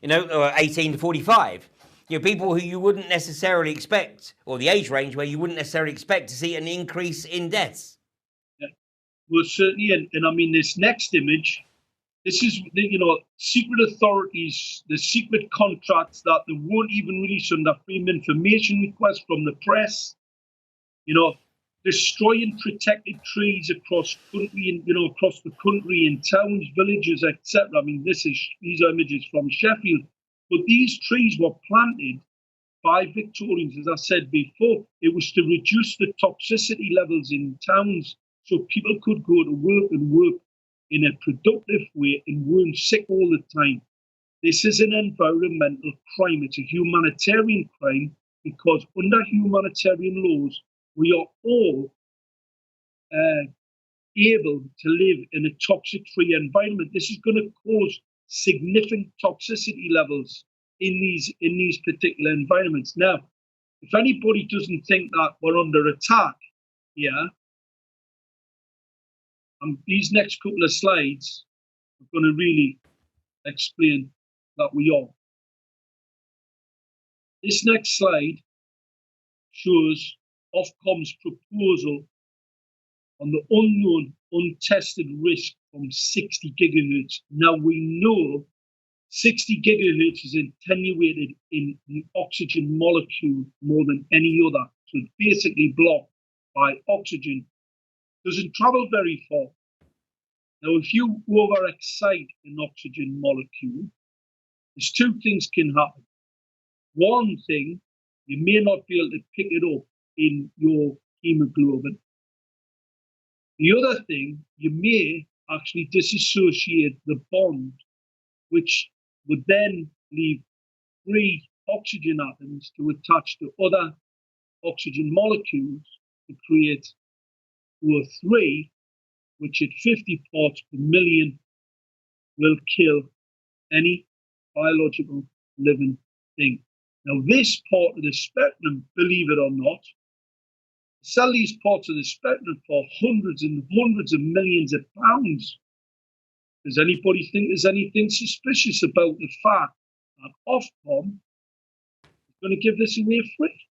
18 to 45. People who you wouldn't necessarily expect, or the age range where you wouldn't necessarily expect to see an increase in deaths. Yeah. Well, certainly, and I mean, this next image, this is, secret authorities, the secret contracts that they won't even release under freedom of information requests from the press, destroying protected trees across country and across the country in towns, villages, etc. I mean, these are images from Sheffield, but these trees were planted by Victorians, as I said before. It was to reduce the toxicity levels in towns so people could go to work and work in a productive way and weren't sick all the time. This is an environmental crime. It's a humanitarian crime, because under humanitarian laws, we are all able to live in a toxic-free environment. This is going to cause significant toxicity levels in these particular environments. Now, if anybody doesn't think that we're under attack here, these next couple of slides are going to really explain that we are. This next slide shows Ofcom's proposal on the unknown, untested risk from 60 gigahertz. Now we know 60 gigahertz is attenuated in the oxygen molecule more than any other. So it's basically blocked by oxygen. Doesn't travel very far. Now, if you overexcite an oxygen molecule, there's two things can happen. One thing, you may not be able to pick it up in your hemoglobin. The other thing, you may actually disassociate the bond, which would then leave free oxygen atoms to attach to other oxygen molecules to create O3, which at 50 parts per million will kill any biological living thing. Now, this part of the spectrum, believe it or not, sell these parts of the spectrum for hundreds and hundreds of millions of pounds. Does anybody think there's anything suspicious about the fact that Ofcom is going to give this away free?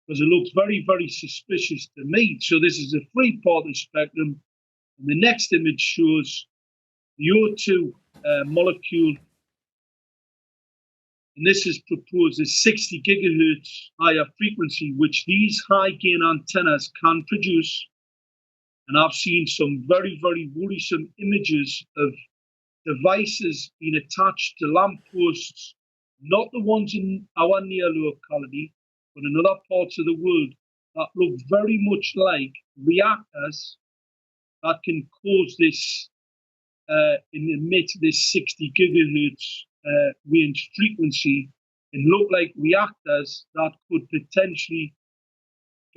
because it looks very, very suspicious to me. So this is a free part of the spectrum. And the next image shows the O2 molecule. And this is proposed as 60 gigahertz higher frequency, which these high gain antennas can produce. And I've seen some very, very worrisome images of devices being attached to lampposts, not the ones in our near locality, but in other parts of the world, that look very much like reactors that can cause this and emit this 60 gigahertz range frequency, and look like reactors that could potentially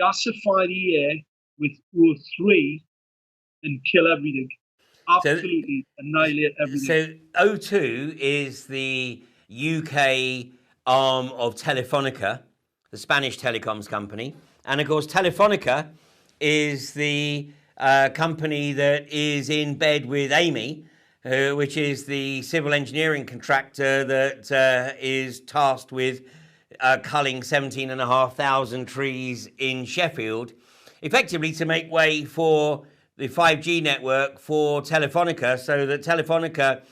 gasify the air with O3 and kill everything. Absolutely annihilate everything. So O2 is the UK arm of Telefonica, the Spanish telecoms company. And of course, Telefonica is the company that is in bed with Amey, which is the civil engineering contractor that is tasked with culling 17,500 trees in Sheffield, effectively to make way for the 5G network for Telefonica, so that Telefonica,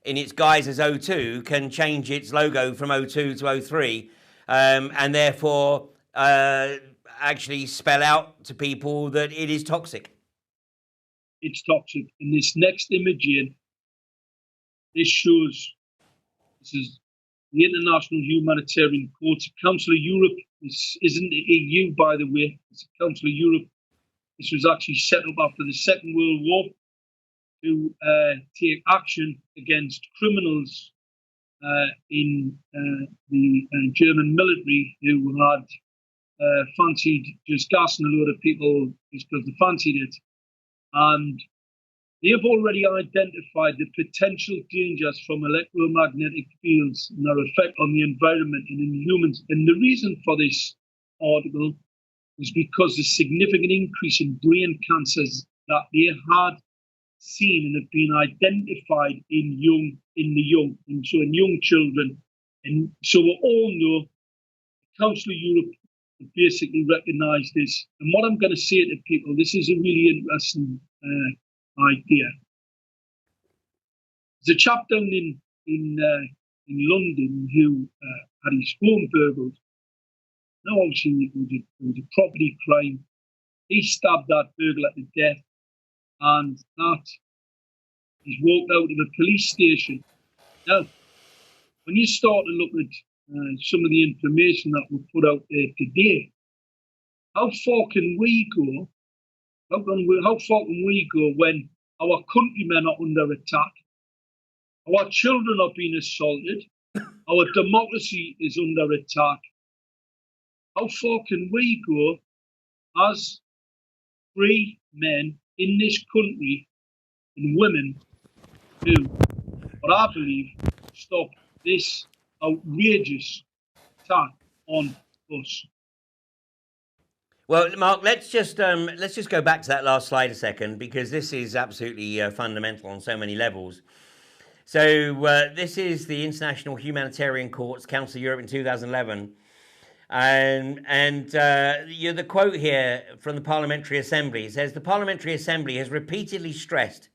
in its guise as O2, can change its logo from O2 to O3, and therefore actually spell out to people that it is toxic. It's toxic. In this next image here, this shows, this is the International Humanitarian Court, Council of Europe. This isn't the EU, by the way, it's the Council of Europe. This was actually set up after the Second World War to take action against criminals in the German military who had fancied just gassing a load of people just because they fancied it. And they have already identified the potential dangers from electromagnetic fields and their effect on the environment and in humans. And the reason for this article was because the significant increase in brain cancers that they had seen and have been identified in young children. And so we all know the Council of Europe basically recognised this. And what I'm going to say to people, this is a really interesting idea. There's a chap down in London who had his home burgled. Now, obviously, it was a property crime. He stabbed that burglar to death, and that he's walked out of a police station. Now, when you start to look at some of the information that was put out there today, how far can we go? How far can we go when our countrymen are under attack? Our children are being assaulted. Our democracy is under attack. How far can we go as free men in this country and women to, what I believe, stop this outrageous attack on us? Well, Mark, let's just go back to that last slide a second, because this is absolutely fundamental on so many levels. So this is the International Humanitarian Court's Council of Europe in 2011. The quote here from the Parliamentary Assembly says, the Parliamentary Assembly has repeatedly stressed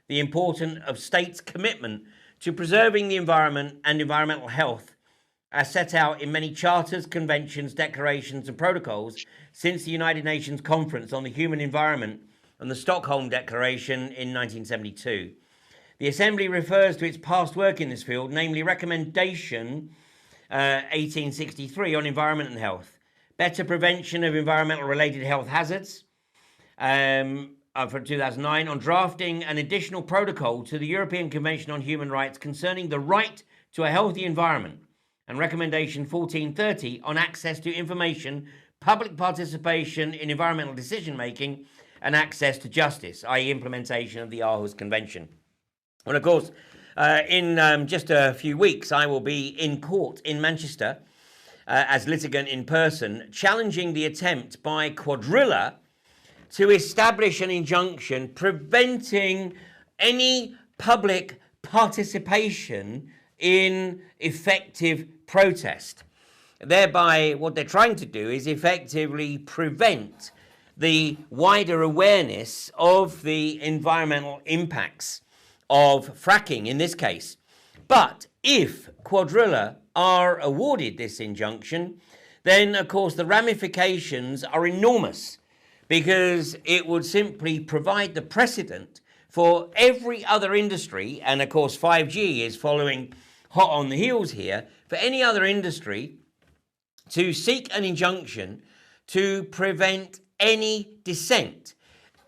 the importance of states' commitment to preserving the environment and environmental health as set out in many charters, conventions, declarations and protocols since the United Nations Conference on the Human Environment and the Stockholm Declaration in 1972. The Assembly refers to its past work in this field, namely Recommendation 1863 on environment and health, better prevention of environmental related health hazards from 2009, on drafting an additional protocol to the European Convention on Human Rights concerning the right to a healthy environment, and Recommendation 1430 on access to information, public participation in environmental decision making and access to justice, i.e. implementation of the Aarhus Convention. And of course, in just a few weeks, I will be in court in Manchester as litigant in person, challenging the attempt by Quadrilla to establish an injunction preventing any public participation in effective protest. thereby what they're trying to do is effectively prevent the wider awareness of the environmental impacts of fracking in this case. But if Cuadrilla are awarded this injunction, then of course the ramifications are enormous, because it would simply provide the precedent for every other industry, and of course 5G is following hot on the heels here, for any other industry to seek an injunction to prevent any dissent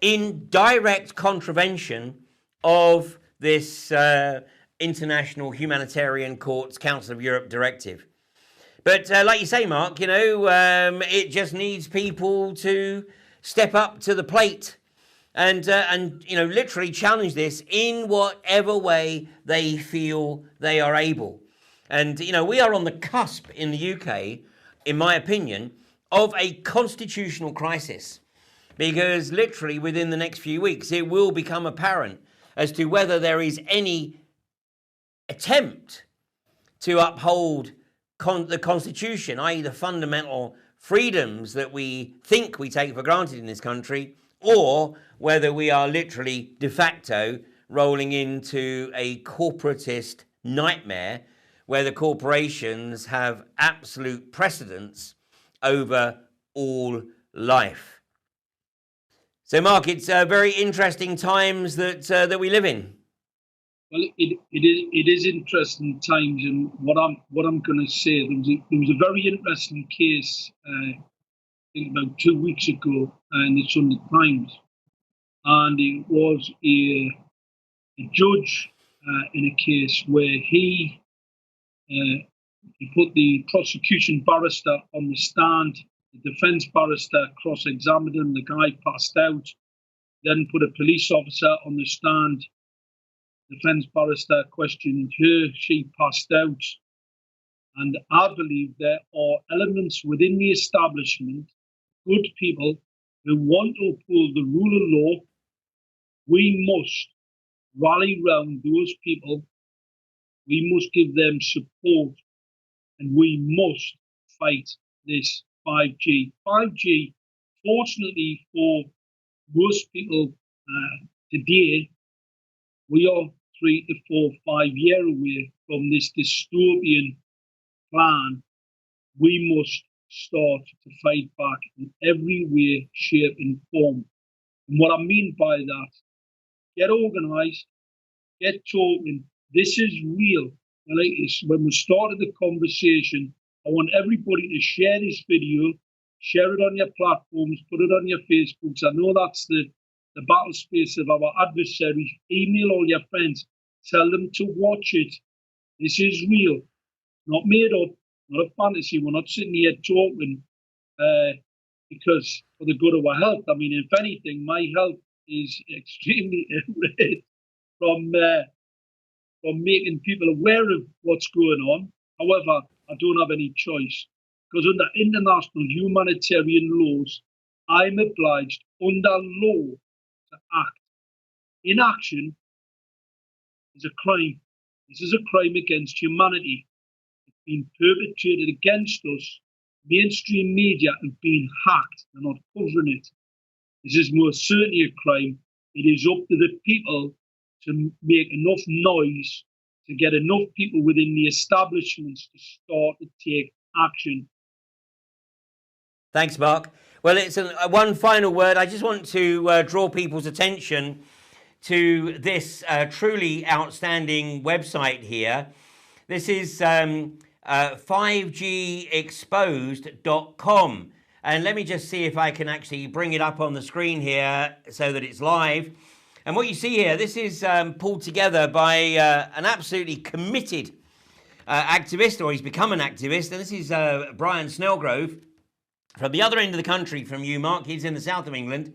in direct contravention of this International Humanitarian Court's Council of Europe directive. But like you say, Mark, you know, it just needs people to step up to the plate and you know, literally challenge this in whatever way they feel they are able. And, you know, we are on the cusp in the UK, in my opinion, of a constitutional crisis, because literally within the next few weeks, it will become apparent as to whether there is any attempt to uphold the Constitution, i.e. the fundamental freedoms that we think we take for granted in this country, or whether we are literally de facto rolling into a corporatist nightmare where the corporations have absolute precedence over all life. So, Mark, it's very interesting times that we live in. Well, it is interesting times, and what I'm going to say, there was a very interesting case, I think about 2 weeks ago, in the Sunday Times, and it was a judge in a case where he put the prosecution barrister on the stand. The defence barrister cross-examined him. The guy passed out. Then put a police officer on the stand. Defence barrister questioned her. She passed out. And I believe there are elements within the establishment, good people who want to uphold the rule of law. We must rally round those people. We must give them support, and we must fight this 5G. 5G, fortunately for most people today, we are 3 to 4, 5 years away from this dystopian plan. We must start to fight back in every way, shape and form. And what I mean by that, get organised, get talking. This is real. When we started the conversation, I want everybody to share this video, share it on your platforms, put it on your Facebooks. I know that's the battle space of our adversaries. Email all your friends. Tell them to watch it. This is real. Not made up, not a fantasy. We're not sitting here talking because for the good of our health. I mean, if anything, my health is extremely enriched from making people aware of what's going on. However, I don't have any choice, because under international humanitarian laws, I'm obliged under law to act. Inaction is a crime. This is a crime against humanity. It's been perpetrated against us. Mainstream media have been hacked. They're not covering it. This is most certainly a crime. It is up to the people to make enough noise, to get enough people within the establishments to start to take action. Thanks, Mark. Well, it's one final word. I just want to draw people's attention to this truly outstanding website here. This is 5gexposed.com. And let me just see if I can actually bring it up on the screen here so that it's live. And what you see here, this is pulled together by an absolutely committed activist, or he's become an activist. And this is Brian Snellgrove from the other end of the country from you, Mark. He's in the south of England.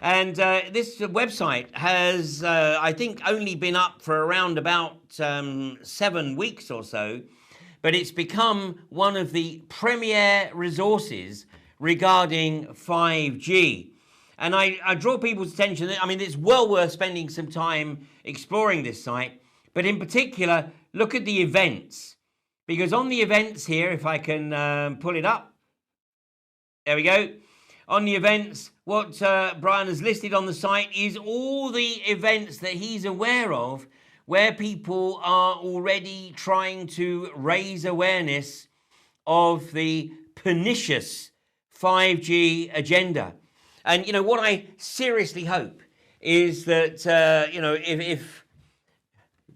And this website has, I think, only been up for around about 7 weeks or so. But it's become one of the premier resources regarding 5G. And I draw people's attention. I mean, it's well worth spending some time exploring this site. But in particular, look at the events Because on the events here, if I can pull it up, there we go. On the events, what Brian has listed on the site is all the events that he's aware of where people are already trying to raise awareness of the pernicious 5G agenda. And, you know, what I seriously hope is that, you know, if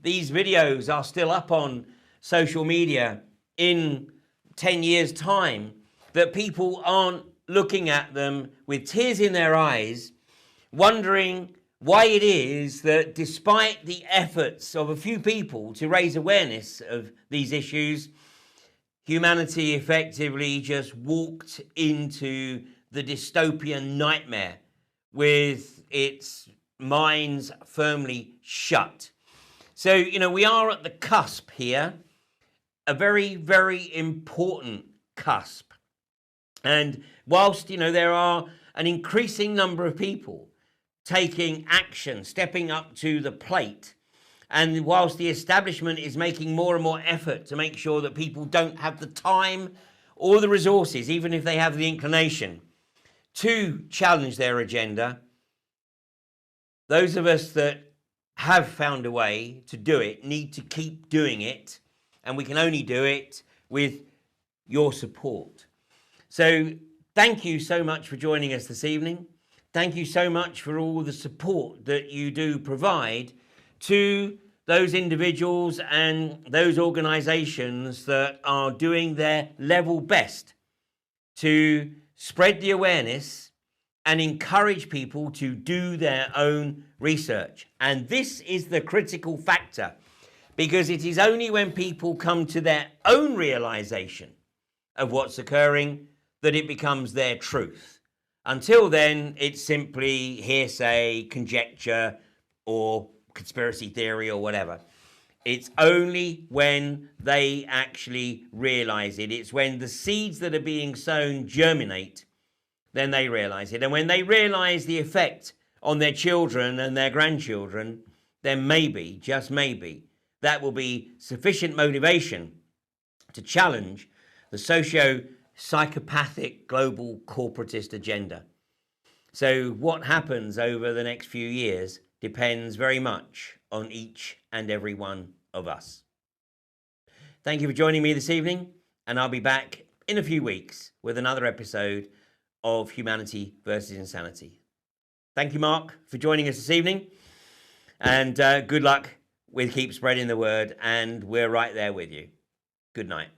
these videos are still up on social media in 10 years' time, that people aren't looking at them with tears in their eyes, wondering why it is that despite the efforts of a few people to raise awareness of these issues, humanity effectively just walked into the dystopian nightmare with its minds firmly shut. So, you know, we are at the cusp here, a very, very important cusp. And whilst, you know, there are an increasing number of people taking action, stepping up to the plate, and whilst the establishment is making more and more effort to make sure that people don't have the time or the resources, even if they have the inclination, to challenge their agenda, those of us that have found a way to do it need to keep doing it, and we can only do it with your support. So thank you so much for joining us this evening. Thank you so much for all the support that you do provide to those individuals and those organizations that are doing their level best to spread the awareness and encourage people to do their own research. And this is the critical factor, because it is only when people come to their own realization of what's occurring that it becomes their truth. Until then, it's simply hearsay, conjecture, or conspiracy theory or whatever. It's only when they actually realize it. It's when the seeds that are being sown germinate, then they realize it. And when they realize the effect on their children and their grandchildren, then maybe, just maybe, that will be sufficient motivation to challenge the socio-psychopathic global corporatist agenda. So what happens over the next few years depends very much on each and every one of us. Thank you for joining me this evening, and I'll be back in a few weeks with another episode of Humanity versus Insanity. Thank you, Mark, for joining us this evening, and good luck with keep spreading the word, and we're right there with you. Good night.